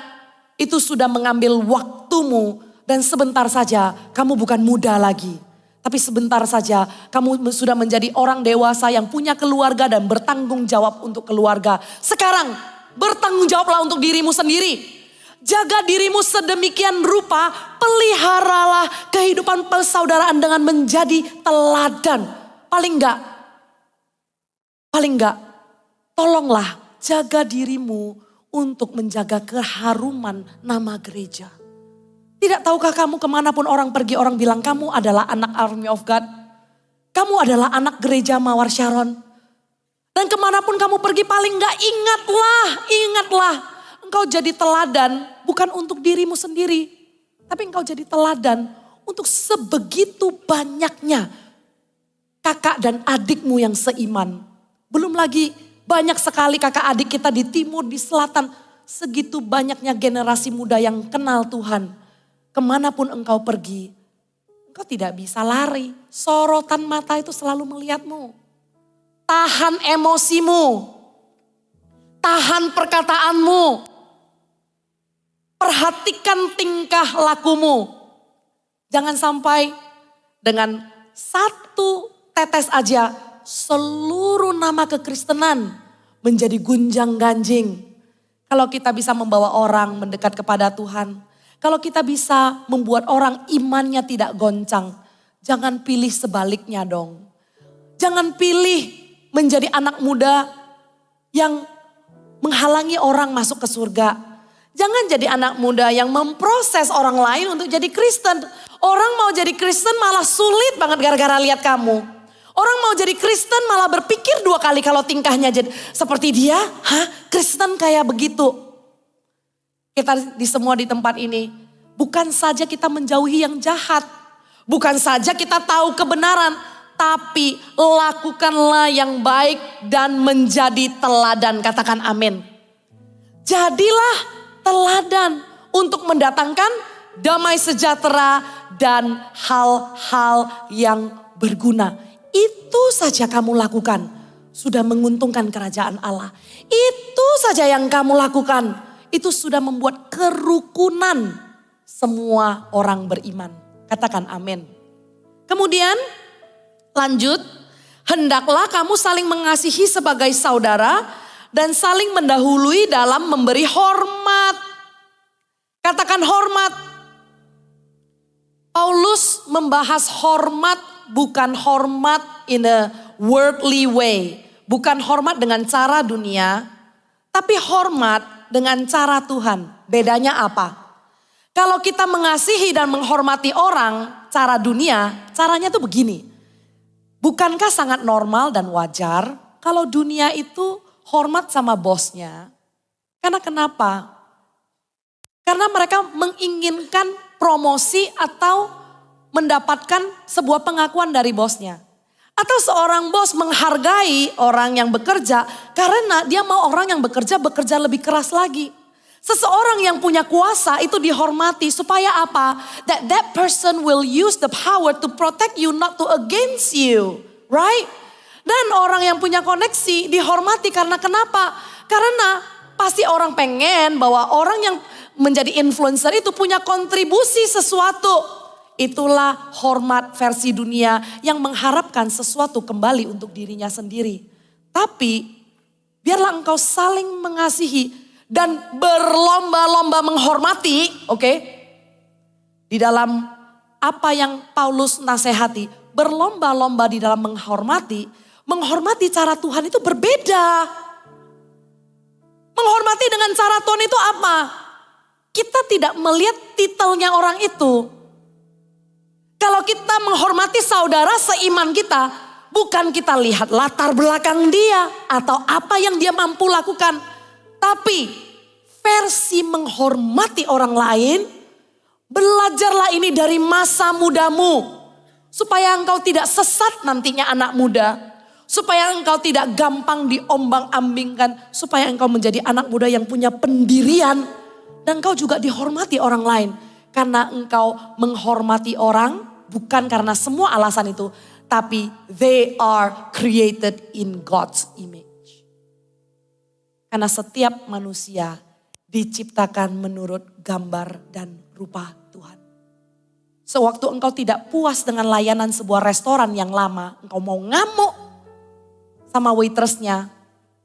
itu sudah mengambil waktumu dan sebentar saja kamu bukan muda lagi. Tapi sebentar saja kamu sudah menjadi orang dewasa yang punya keluarga dan bertanggung jawab untuk keluarga. Sekarang bertanggung jawablah untuk dirimu sendiri. Jaga dirimu sedemikian rupa, peliharalah kehidupan persaudaraan dengan menjadi teladan. Paling enggak, tolonglah jaga dirimu untuk menjaga keharuman nama gereja. Tidak tahukah kamu kemanapun orang pergi, orang bilang kamu adalah anak Army of God. Kamu adalah anak gereja Mawar Sharon. Dan kemanapun kamu pergi paling enggak ingatlah. Engkau jadi teladan bukan untuk dirimu sendiri. Tapi engkau jadi teladan untuk sebegitu banyaknya kakak dan adikmu yang seiman. Belum lagi banyak sekali kakak adik kita di timur, di selatan. Segitu banyaknya generasi muda yang kenal Tuhan. Kemanapun engkau pergi, engkau tidak bisa lari. Sorotan mata itu selalu melihatmu. Tahan emosimu. Tahan perkataanmu. Perhatikan tingkah lakumu. Jangan sampai dengan 1 tetes aja seluruh nama kekristenan menjadi gunjang ganjing. Kalau kita bisa membawa orang mendekat kepada Tuhan. Kalau kita bisa membuat orang imannya tidak goncang, jangan pilih sebaliknya dong. Jangan pilih menjadi anak muda yang menghalangi orang masuk ke surga. Jangan jadi anak muda yang memproses orang lain untuk jadi Kristen. Orang mau jadi Kristen malah sulit banget gara-gara lihat kamu. Orang mau jadi Kristen malah berpikir 2 kali kalau tingkahnya jadi seperti dia. Kristen kayak begitu. Kita semua di tempat ini, bukan saja kita menjauhi yang jahat, bukan saja kita tahu kebenaran, tapi lakukanlah yang baik dan menjadi teladan. Katakan amin. Jadilah teladan untuk mendatangkan damai sejahtera dan hal-hal yang berguna. Itu saja kamu lakukan, sudah menguntungkan kerajaan Allah. Itu saja yang kamu lakukan. Itu sudah membuat kerukunan semua orang beriman. Katakan amin. Kemudian lanjut. Hendaklah kamu saling mengasihi sebagai saudara dan saling mendahului dalam memberi hormat. Katakan hormat. Paulus membahas hormat bukan hormat in a worldly way. Bukan hormat dengan cara dunia. Tapi hormat dengan cara Tuhan. Bedanya apa? Kalau kita mengasihi dan menghormati orang, cara dunia, caranya tuh begini. Bukankah sangat normal dan wajar kalau dunia itu hormat sama bosnya? Karena kenapa? Karena mereka menginginkan promosi atau mendapatkan sebuah pengakuan dari bosnya. Atau seorang bos menghargai orang yang bekerja karena dia mau orang yang bekerja lebih keras lagi. Seseorang yang punya kuasa itu dihormati supaya apa? That person will use the power to protect you, not to against you. Right? Dan orang yang punya koneksi dihormati karena kenapa? Karena pasti orang pengen bahwa orang yang menjadi influencer itu punya kontribusi sesuatu. Itulah hormat versi dunia yang mengharapkan sesuatu kembali untuk dirinya sendiri. Tapi biarlah engkau saling mengasihi dan berlomba-lomba menghormati, oke? Di dalam apa yang Paulus nasihati, berlomba-lomba di dalam menghormati cara Tuhan itu berbeda. Menghormati dengan cara Tuhan itu apa? Kita tidak melihat titelnya orang itu. Kalau kita menghormati saudara seiman kita, bukan kita lihat latar belakang dia atau apa yang dia mampu lakukan. Tapi versi menghormati orang lain, belajarlah ini dari masa mudamu. Supaya engkau tidak sesat nantinya anak muda. Supaya engkau tidak gampang diombang-ambingkan. Supaya engkau menjadi anak muda yang punya pendirian. Dan engkau juga dihormati orang lain. Karena engkau menghormati orang bukan karena semua alasan itu. Tapi they are created in God's image. Karena setiap manusia diciptakan menurut gambar dan rupa Tuhan. Sewaktu engkau tidak puas dengan layanan sebuah restoran yang lama, engkau mau ngamuk sama waitressnya,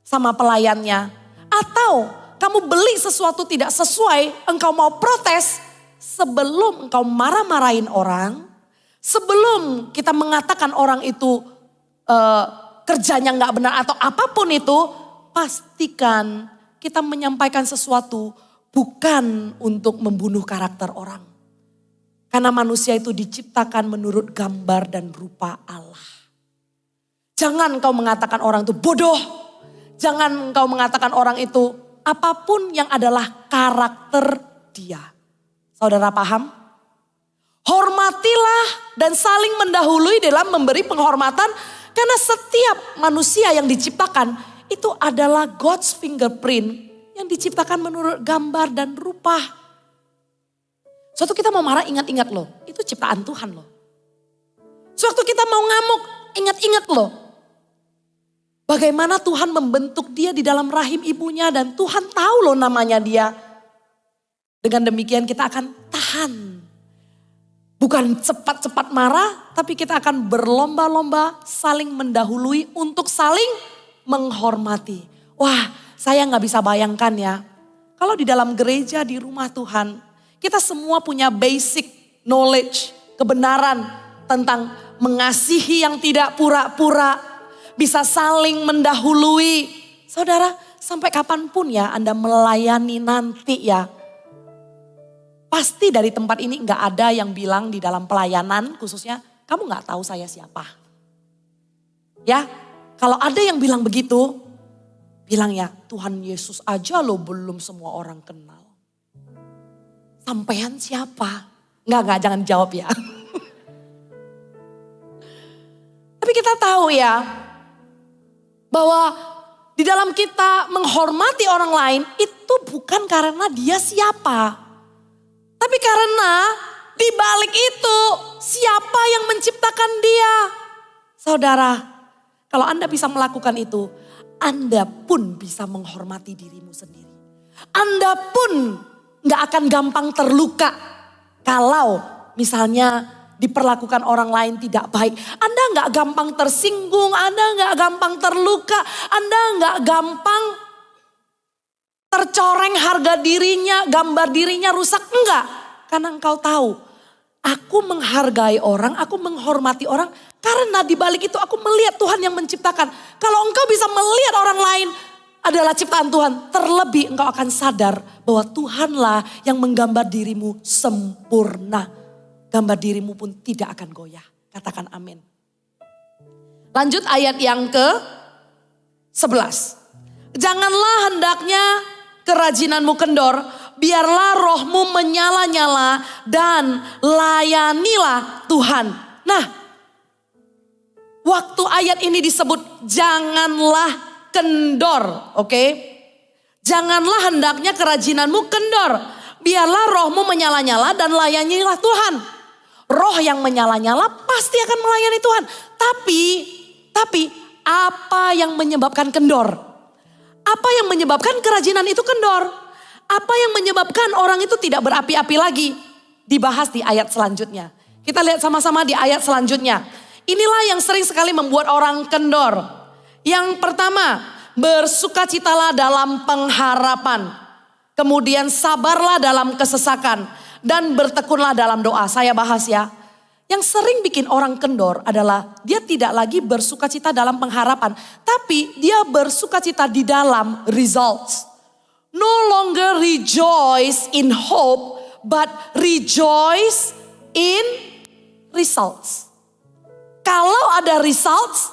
sama pelayannya. Atau kamu beli sesuatu tidak sesuai, engkau mau protes. Sebelum engkau marah-marahin orang, sebelum kita mengatakan orang itu kerjanya gak benar atau apapun itu, pastikan kita menyampaikan sesuatu bukan untuk membunuh karakter orang. Karena manusia itu diciptakan menurut gambar dan rupa Allah. Jangan engkau mengatakan orang itu bodoh. Jangan engkau mengatakan orang itu apapun yang adalah karakter dia. Saudara paham? Hormatilah dan saling mendahului dalam memberi penghormatan. Karena setiap manusia yang diciptakan itu adalah God's fingerprint. Yang diciptakan menurut gambar dan rupa. Suatu kita mau marah, ingat-ingat loh. Itu ciptaan Tuhan loh. Suatu kita mau ngamuk, ingat-ingat loh. Bagaimana Tuhan membentuk dia di dalam rahim ibunya. Dan Tuhan tahu loh namanya dia. Dengan demikian kita akan tahan. Bukan cepat-cepat marah, tapi kita akan berlomba-lomba saling mendahului untuk saling menghormati. Wah, saya gak bisa bayangkan ya. Kalau di dalam gereja, di rumah Tuhan, kita semua punya basic knowledge, kebenaran tentang mengasihi yang tidak pura-pura, bisa saling mendahului. Saudara, sampai kapanpun ya Anda melayani nanti ya, pasti dari tempat ini gak ada yang bilang di dalam pelayanan khususnya, kamu gak tahu saya siapa. Ya, kalau ada yang bilang begitu, bilang ya Tuhan Yesus aja loh belum semua orang kenal. Sampean siapa? Enggak, jangan jawab ya. Tapi kita tahu ya, bahwa di dalam kita menghormati orang lain itu bukan karena dia siapa. Tapi karena di balik itu siapa yang menciptakan dia. Saudara, kalau Anda bisa melakukan itu, Anda pun bisa menghormati dirimu sendiri. Anda pun gak akan gampang terluka kalau misalnya diperlakukan orang lain tidak baik. Anda gak gampang tersinggung, Anda gak gampang terluka, Anda gak gampang tercoreng harga dirinya, gambar dirinya rusak. Enggak, karena engkau tahu aku menghargai orang, aku menghormati orang karena di balik itu aku melihat Tuhan yang menciptakan. Kalau engkau bisa melihat orang lain adalah ciptaan Tuhan, terlebih engkau akan sadar bahwa Tuhanlah yang menggambar dirimu sempurna. Gambar dirimu pun tidak akan goyah. Katakan amin. Lanjut ayat yang ke-11. Janganlah hendaknya kerajinanmu kendor, biarlah rohmu menyala-nyala dan layanilah Tuhan. Nah, waktu ayat ini disebut janganlah kendor, oke? Janganlah hendaknya kerajinanmu kendor. Biarlah rohmu menyala-nyala dan layanilah Tuhan. Roh yang menyala-nyala pasti akan melayani Tuhan. Tapi apa yang menyebabkan kendor? Apa yang menyebabkan kerajinan itu kendor? Apa yang menyebabkan orang itu tidak berapi-api lagi? Dibahas di ayat selanjutnya. Kita lihat sama-sama di ayat selanjutnya. Inilah yang sering sekali membuat orang kendor. Yang pertama, bersukacitalah dalam pengharapan. Kemudian sabarlah dalam kesesakan. Dan bertekunlah dalam doa. Saya bahas ya. Yang sering bikin orang kendor adalah dia tidak lagi bersukacita dalam pengharapan. Tapi dia bersukacita di dalam results. no longer rejoice in hope, but rejoice in results. Kalau ada results,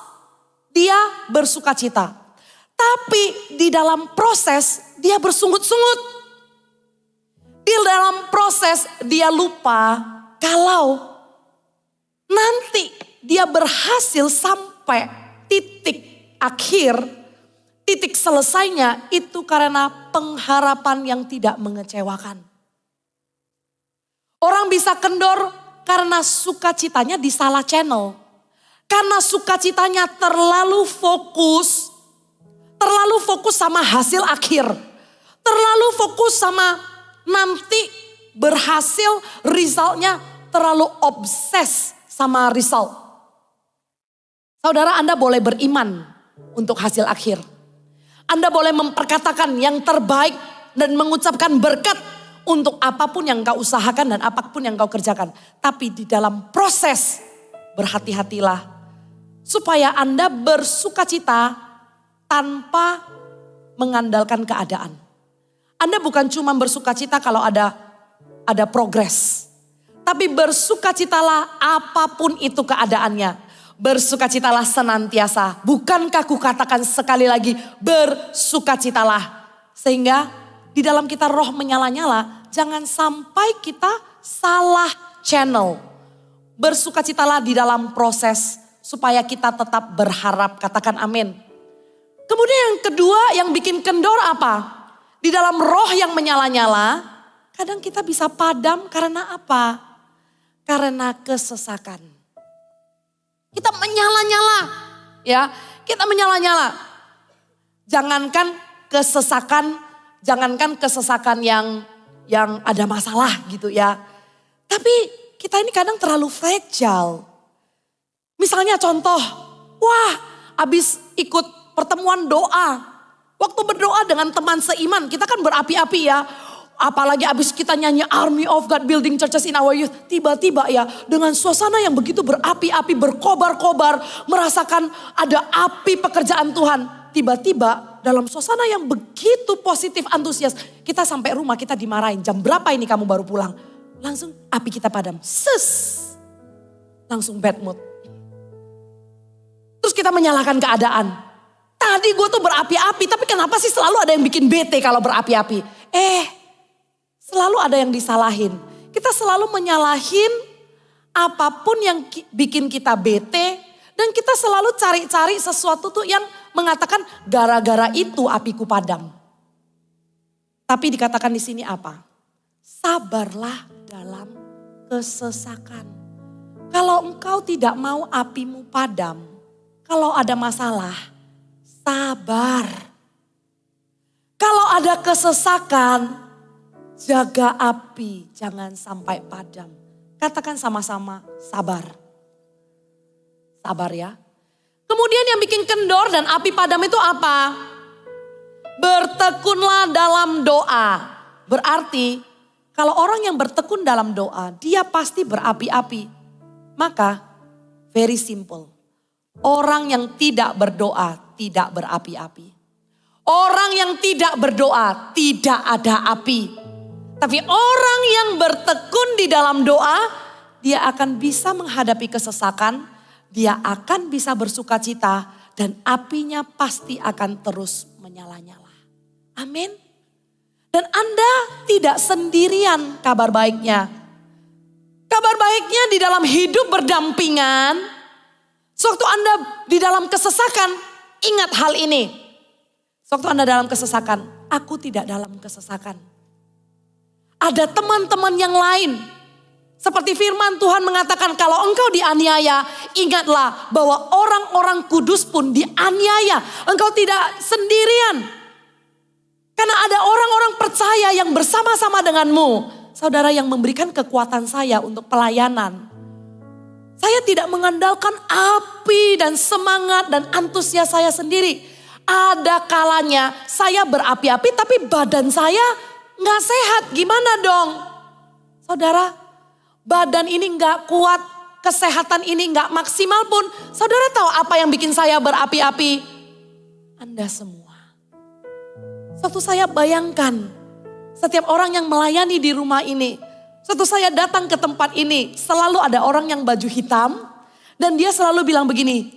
dia bersukacita. Tapi di dalam proses dia bersungut-sungut. Di dalam proses dia lupa kalau nanti dia berhasil sampai titik akhir, titik selesainya itu karena pengharapan yang tidak mengecewakan. Orang bisa kendor karena sukacitanya di salah channel. Karena sukacitanya terlalu fokus sama hasil akhir. Terlalu fokus sama nanti berhasil, resultnya terlalu obses sama result. Saudara, Anda boleh beriman untuk hasil akhir. Anda boleh memperkatakan yang terbaik dan mengucapkan berkat untuk apapun yang kau usahakan dan apapun yang kau kerjakan. Tapi di dalam proses berhati-hatilah supaya Anda bersukacita tanpa mengandalkan keadaan. Anda bukan cuma bersukacita kalau ada progres. Tapi bersukacitalah apapun itu keadaannya. Bersukacitalah senantiasa. Bukankah ku katakan sekali lagi, bersukacitalah. Sehingga di dalam kita roh menyala-nyala, jangan sampai kita salah channel. Bersukacitalah di dalam proses supaya kita tetap berharap. Katakan amin. Kemudian yang kedua yang bikin kendor apa? Di dalam roh yang menyala-nyala, kadang kita bisa padam karena apa? Karena kesesakan. Kita menyala-nyala, ya, kita menyala-nyala. Jangankan kesesakan yang ada masalah gitu ya. Tapi kita ini kadang terlalu fragile. Misalnya contoh, abis ikut pertemuan doa. Waktu berdoa dengan teman seiman, kita kan berapi-api ya. Apalagi abis kita nyanyi Army of God Building Churches in Our Youth. Tiba-tiba ya dengan suasana yang begitu berapi-api, berkobar-kobar. Merasakan ada api pekerjaan Tuhan. Tiba-tiba dalam suasana yang begitu positif, antusias. Kita sampai rumah, kita dimarahin. Jam berapa ini kamu baru pulang? Langsung api kita padam. Langsung bad mood. Terus kita menyalahkan keadaan. Tadi gue tuh berapi-api, tapi kenapa sih selalu ada yang bikin bete kalau berapi-api? Selalu ada yang disalahin. Kita selalu menyalahin apapun yang bikin kita bete. Dan kita selalu cari-cari sesuatu tuh yang mengatakan gara-gara itu apiku padam. Tapi dikatakan di sini apa? Sabarlah dalam kesesakan. Kalau engkau tidak mau apimu padam, kalau ada masalah, sabar. Kalau ada kesesakan, jaga api, jangan sampai padam. Katakan sama-sama, sabar. Sabar ya. Kemudian yang bikin kendor dan api padam itu apa? Bertekunlah dalam doa. Berarti kalau orang yang bertekun dalam doa, dia pasti berapi-api. Maka very simple. Orang yang tidak berdoa tidak berapi-api. Orang yang tidak berdoa tidak ada api. Tapi orang yang bertekun di dalam doa, dia akan bisa menghadapi kesesakan, dia akan bisa bersukacita dan apinya pasti akan terus menyala-nyala. Amin. Dan Anda tidak sendirian kabar baiknya. Kabar baiknya di dalam hidup berdampingan, sewaktu Anda di dalam kesesakan, ingat hal ini. Sewaktu Anda dalam kesesakan, aku tidak dalam kesesakan. Ada teman-teman yang lain. Seperti firman Tuhan mengatakan kalau engkau dianiaya, ingatlah bahwa orang-orang kudus pun dianiaya. Engkau tidak sendirian. Karena ada orang-orang percaya yang bersama-sama denganmu. Saudara, yang memberikan kekuatan saya untuk pelayanan. Saya tidak mengandalkan api dan semangat dan antusias saya sendiri. Ada kalanya saya berapi-api tapi badan saya gak sehat. Gimana dong? Saudara, badan ini gak kuat, kesehatan ini gak maksimal pun. Saudara tahu apa yang bikin saya berapi-api? Anda semua. Suatu saya bayangkan setiap orang yang melayani di rumah ini. Suatu saya datang ke tempat ini, selalu ada orang yang baju hitam. Dan dia selalu bilang begini,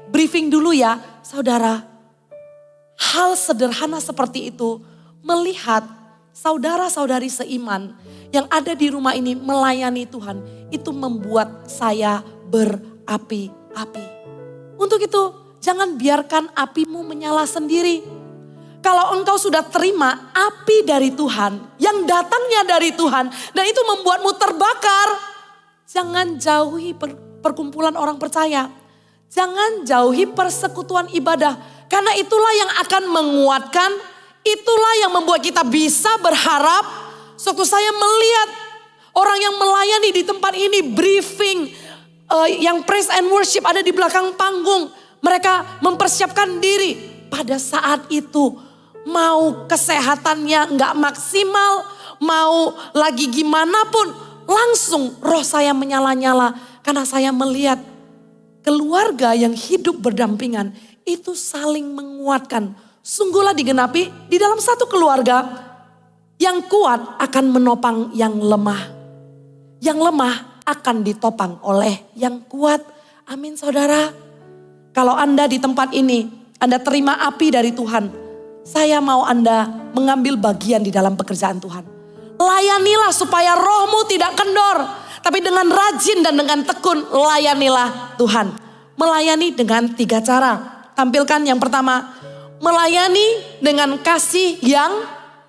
briefing dulu ya saudara. Hal sederhana seperti itu, melihat saudara-saudari seiman yang ada di rumah ini melayani Tuhan. Itu membuat saya berapi-api. Untuk itu jangan biarkan apimu menyala sendiri. Kalau engkau sudah terima api dari Tuhan, yang datangnya dari Tuhan, dan itu membuatmu terbakar, jangan jauhi perkumpulan orang percaya. Jangan jauhi persekutuan ibadah. Karena itulah yang akan menguatkan, itulah yang membuat kita bisa berharap. Suatu saya melihat orang yang melayani di tempat ini, briefing, yang praise and worship ada di belakang panggung. Mereka mempersiapkan diri. Pada saat itu mau kesehatannya nggak maksimal, mau lagi gimana pun, langsung roh saya menyala-nyala. Karena saya melihat keluarga yang hidup berdampingan itu saling menguatkan. Sungguhlah digenapi di dalam satu keluarga, yang kuat akan menopang yang lemah. Yang lemah akan ditopang oleh yang kuat. Amin saudara. Kalau Anda di tempat ini, Anda terima api dari Tuhan. Saya mau Anda mengambil bagian di dalam pekerjaan Tuhan. Layanilah supaya rohmu tidak kendor. Tapi dengan rajin dan dengan tekun layanilah Tuhan. Melayani dengan 3 cara. Tampilkan yang pertama. Melayani dengan kasih yang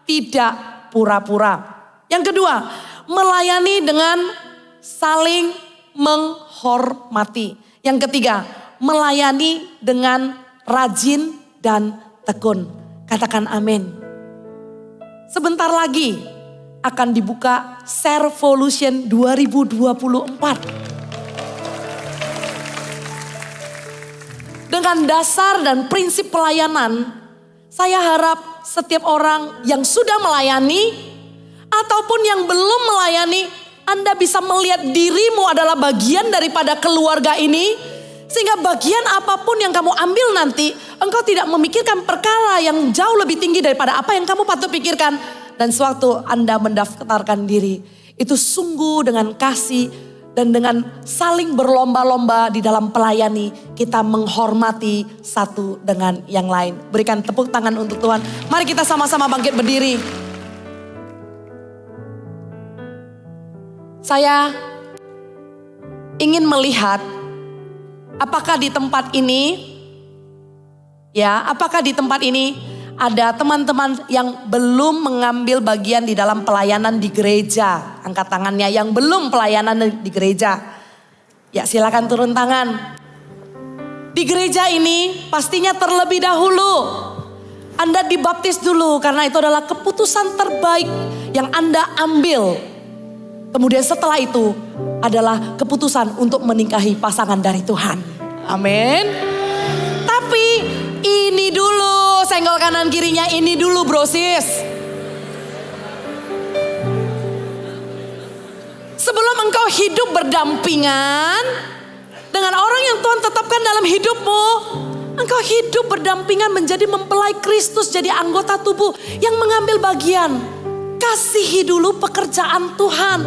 tidak pura-pura. Yang kedua. Melayani dengan saling menghormati. Yang ketiga. Melayani dengan rajin dan tekun. Katakan amin. Sebentar lagi akan dibuka Servolution 2024. Dengan dasar dan prinsip pelayanan, saya harap setiap orang yang sudah melayani ataupun yang belum melayani, Anda bisa melihat dirimu adalah bagian daripada keluarga ini. Sehingga bagian apapun yang kamu ambil nanti, engkau tidak memikirkan perkara yang jauh lebih tinggi daripada apa yang kamu patut pikirkan. Dan sewaktu Anda mendaftarkan diri, itu sungguh dengan kasih dan dengan saling berlomba-lomba di dalam pelayani, kita menghormati satu dengan yang lain. Berikan tepuk tangan untuk Tuhan. Mari kita sama-sama bangkit berdiri. Saya ingin melihat apakah di tempat ini, apakah di tempat ini ada teman-teman yang belum mengambil bagian di dalam pelayanan di gereja? Angkat tangannya yang belum pelayanan di gereja. Ya silakan turun tangan. Di gereja ini pastinya terlebih dahulu Anda dibaptis dulu karena itu adalah keputusan terbaik yang Anda ambil. Kemudian setelah itu adalah keputusan untuk menikahi pasangan dari Tuhan. Amin. Tapi ini dulu, senggol kanan kirinya ini dulu bro sis. Sebelum engkau hidup berdampingan dengan orang yang Tuhan tetapkan dalam hidupmu, engkau hidup berdampingan menjadi mempelai Kristus, jadi anggota tubuh yang mengambil bagian. Kasihi dulu pekerjaan Tuhan.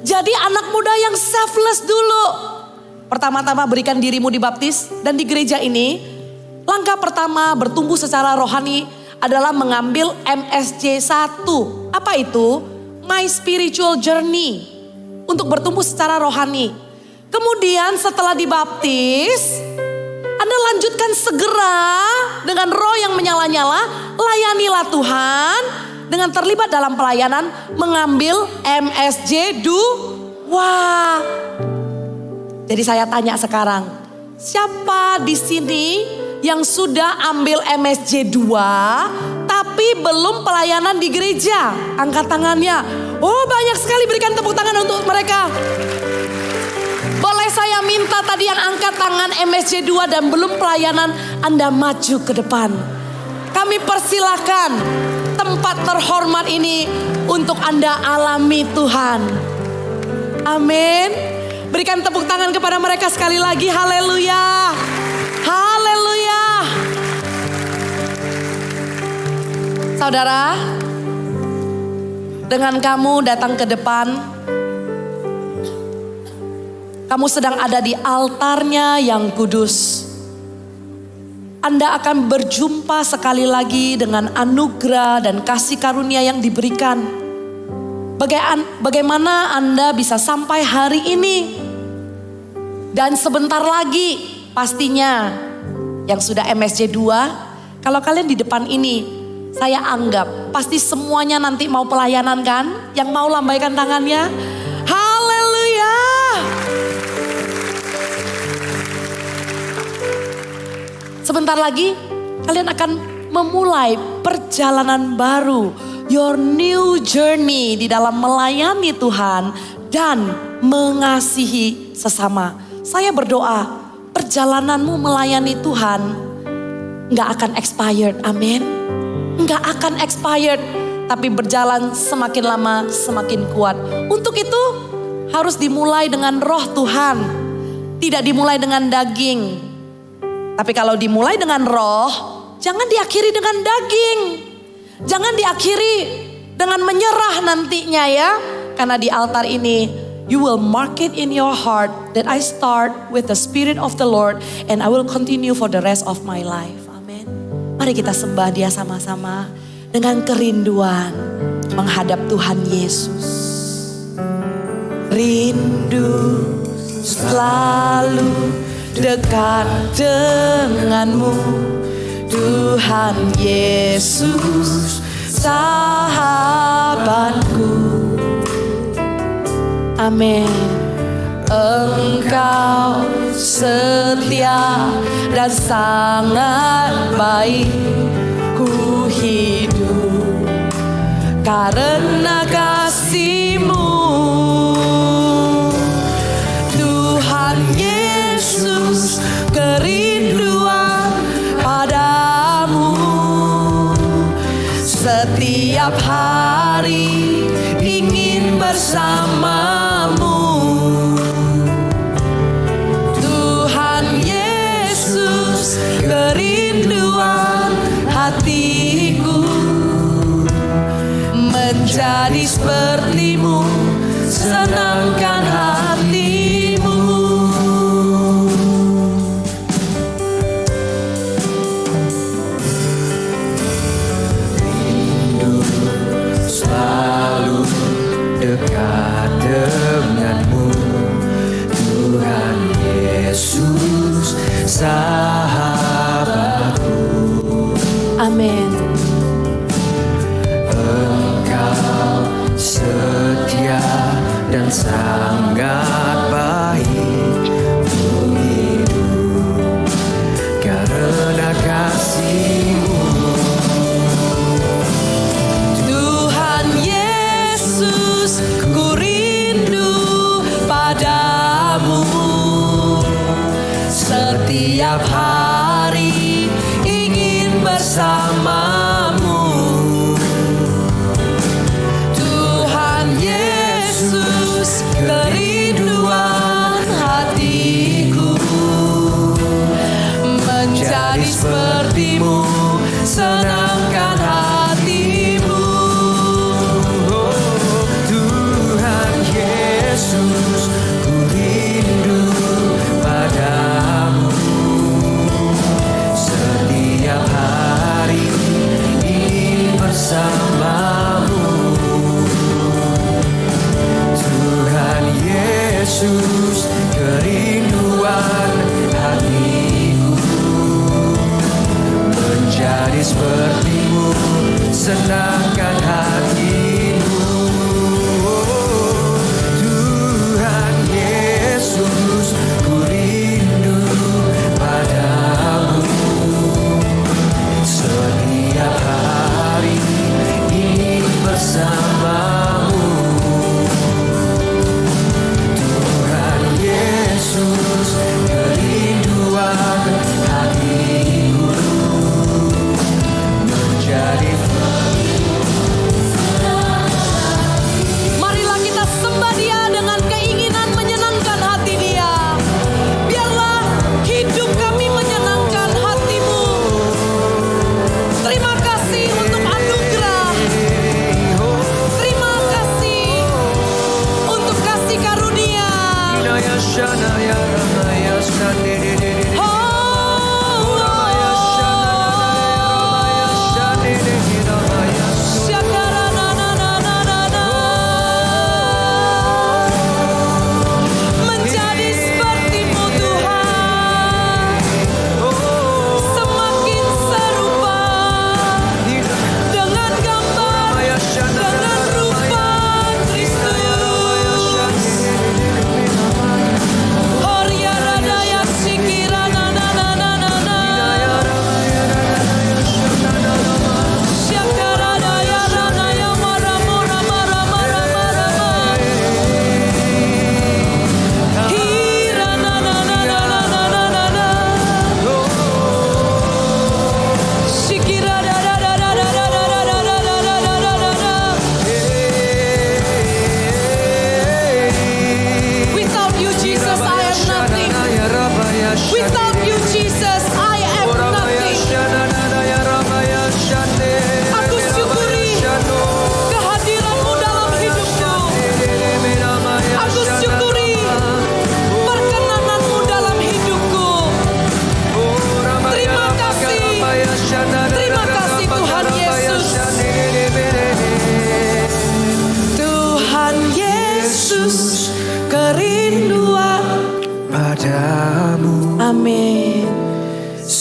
Jadi anak muda yang selfless dulu. Pertama-tama berikan dirimu dibaptis. Dan di gereja ini, langkah pertama bertumbuh secara rohani adalah mengambil MSJ 1. Apa itu? My Spiritual Journey. Untuk bertumbuh secara rohani. Kemudian setelah dibaptis, Anda lanjutkan segera dengan roh yang menyala-nyala. Layanilah Tuhan. Dengan terlibat dalam pelayanan mengambil MSJ 2. Jadi saya tanya sekarang, siapa di sini yang sudah ambil MSJ 2 tapi belum pelayanan di gereja? Angkat tangannya. Oh banyak sekali, berikan tepuk tangan untuk mereka. Boleh saya minta tadi yang angkat tangan MSJ 2 dan belum pelayanan, Anda maju ke depan. Kami persilahkan tempat terhormat ini untuk Anda alami Tuhan. Amin. Berikan tepuk tangan kepada mereka sekali lagi. Haleluya. Haleluya. Saudara, dengan kamu datang ke depan, kamu sedang ada di altarnya yang kudus. Anda akan berjumpa sekali lagi dengan anugerah dan kasih karunia yang diberikan. Bagaimana Anda bisa sampai hari ini? Dan sebentar lagi pastinya yang sudah MSJ 2, kalau kalian di depan ini, saya anggap pasti semuanya nanti mau pelayanan kan? Yang mau lambaikan tangannya. Haleluya. Sebentar lagi kalian akan memulai perjalanan baru. Your new journey di dalam melayani Tuhan dan mengasihi sesama. Saya berdoa perjalananmu melayani Tuhan gak akan expired, amin. Gak akan expired, tapi berjalan semakin lama semakin kuat. Untuk itu harus dimulai dengan roh Tuhan, tidak dimulai dengan daging. Tapi kalau dimulai dengan roh, jangan diakhiri dengan daging. Jangan diakhiri dengan menyerah nantinya ya. Karena di altar ini, you will mark it in your heart that I start with the Spirit of the Lord and I will continue for the rest of my life. Amin. Mari kita sembah Dia sama-sama dengan kerinduan menghadap Tuhan Yesus. Rindu selalu dekat denganmu, Tuhan Yesus, sahabatku. Amin. Engkau setia dan sangat baik, ku hidup karena kasih-Mu. Tuhan Yesus, kerinduan padamu setiap hari ingin bersamamu. Tuhan Yesus, kerinduan hatiku menjadi seperti-Mu, senangkan hati-Mu. Selalu dekat denganmu, Tuhan Yesus, sahabatku. Amin. Engkau setia dan sangat baik, ku hidup karena kasih-Mu. Ku rindu padamu setiap hari ingin bersamamu. Tuhan Yesus, kerinduan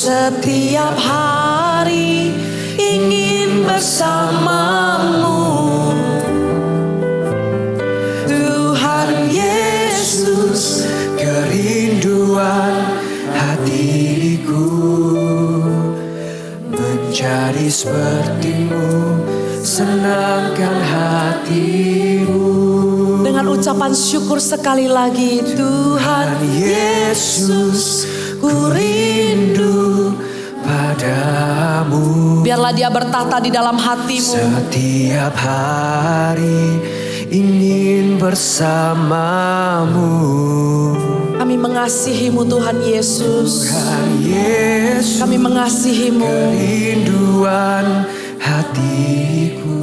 setiap hari ingin bersamamu. Tuhan Yesus, kerinduan hatiku menjadi sepertimu, senangkan hatimu. Dengan ucapan syukur sekali lagi, Tuhan Yesus, ku rindu padamu. Biarlah dia bertata di dalam hatimu. Setiap hari ingin bersamamu. Kami mengasihimu Tuhan Yesus. Tuhan Yesus, Kami mengasihimu. kerinduan hatiku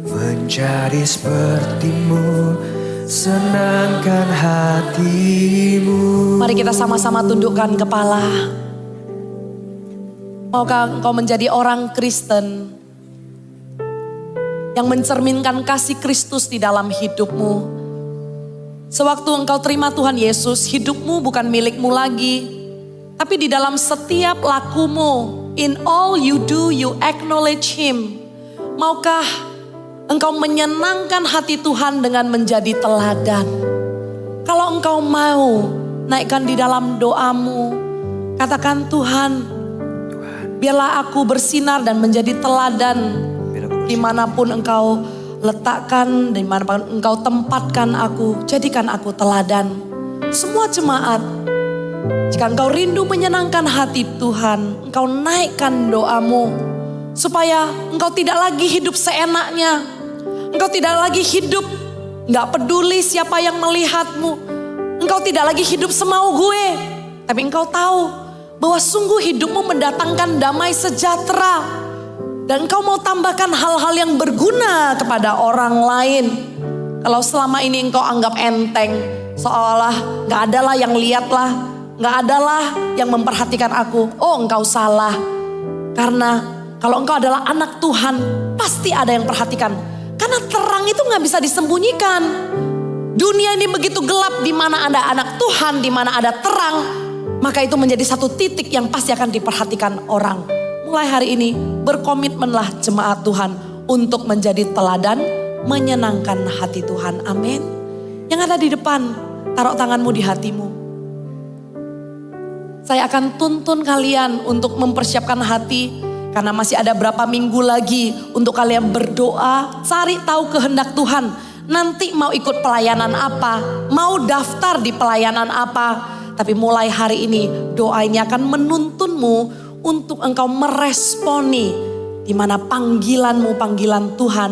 menjadi sepertimu, senangkan hatimu. Mari kita sama-sama tundukkan kepala. Maukah engkau menjadi orang Kristen yang mencerminkan kasih Kristus di dalam hidupmu? Sewaktu engkau terima Tuhan Yesus, hidupmu bukan milikmu lagi, tapi di dalam setiap lakumu, in all you do, you acknowledge Him. Maukah engkau menyenangkan hati Tuhan dengan menjadi teladan? Kalau engkau mau, naikkan di dalam doamu, katakan, Tuhan, biarlah aku bersinar dan menjadi teladan dimanapun engkau letakkan, dimanapun engkau tempatkan aku, jadikan aku teladan. Semua jemaat, jika engkau rindu menyenangkan hati Tuhan, engkau naikkan doamu, supaya engkau tidak lagi hidup seenaknya. Engkau tidak lagi hidup gak peduli siapa yang melihatmu. Engkau tidak lagi hidup semau gue, tapi engkau tahu bahwa sungguh hidupmu mendatangkan damai sejahtera. Dan engkau mau tambahkan hal-hal yang berguna kepada orang lain. Kalau selama ini engkau anggap enteng, seolah gak adalah yang lihatlah, gak adalah yang memperhatikan aku. Oh, engkau salah. Karena kalau engkau adalah anak Tuhan, pasti ada yang perhatikan. Karena terang itu gak bisa disembunyikan. Dunia ini begitu gelap, di mana ada anak Tuhan, di mana ada terang, maka itu menjadi satu titik yang pasti akan diperhatikan orang. Mulai hari ini berkomitmenlah jemaat Tuhan untuk menjadi teladan menyenangkan hati Tuhan. Amin. Yang ada di depan, taruh tanganmu di hatimu. Saya akan tuntun kalian untuk mempersiapkan hati, karena masih ada berapa minggu lagi untuk kalian berdoa, cari tahu kehendak Tuhan. Nanti mau ikut pelayanan apa, mau daftar di pelayanan apa. Tapi mulai hari ini doa ini akan menuntunmu untuk engkau meresponi di mana panggilanmu, panggilan Tuhan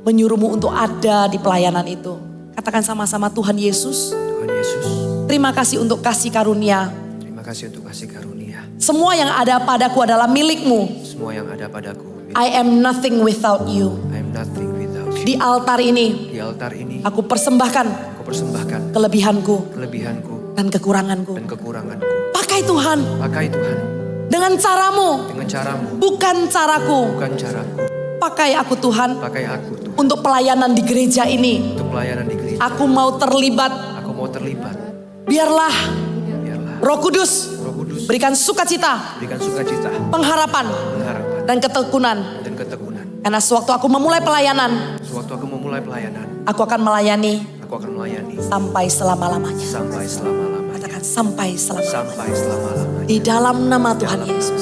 menyuruhmu untuk ada di pelayanan itu. Katakan sama-sama, Tuhan Yesus. Tuhan Yesus, Terima kasih untuk kasih karunia. terima kasih untuk kasih karunia. Semua yang ada padaku adalah milikmu. Semua yang ada padaku, I am nothing without you. I am nothing without you. Di altar ini Di altar ini aku persembahkan aku persembahkan kelebihanku kelebihanku dan kekuranganku. dan kekuranganku. Pakai Tuhan Pakai Tuhan dengan caramu, dengan caramu, bukan caraku. bukan caraku. Pakai aku Tuhan Pakai aku Tuhan untuk pelayanan di gereja ini. untuk pelayanan di gereja. Aku mau terlibat. Aku mau terlibat. Biarlah Biarlah Roh Kudus Roh Kudus berikan sukacita, berikan sukacita, pengharapan, pengharapan, dan ketekunan. dan ketekunan. Karena sewaktu aku memulai pelayanan, Sewaktu aku memulai pelayanan, aku akan melayani aku akan melayani sampai selama-lamanya. sampai selama-lamanya. Katakan sampai selama-lamanya. Sampai selama-lamanya. Di dalam nama Tuhan Yesus.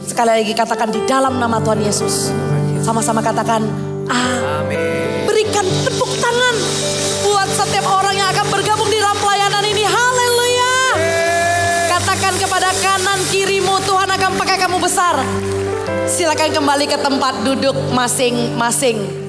Sekali lagi katakan di dalam nama Tuhan Yesus. Sama-sama katakan, Amin. berikan tepuk tangan buat setiap orang yang akan bergabung di dalam pelayanan ini. Haleluya. Katakan kepada kanan kirimu, Tuhan akan pakai kamu besar. Silakan kembali ke tempat duduk masing-masing.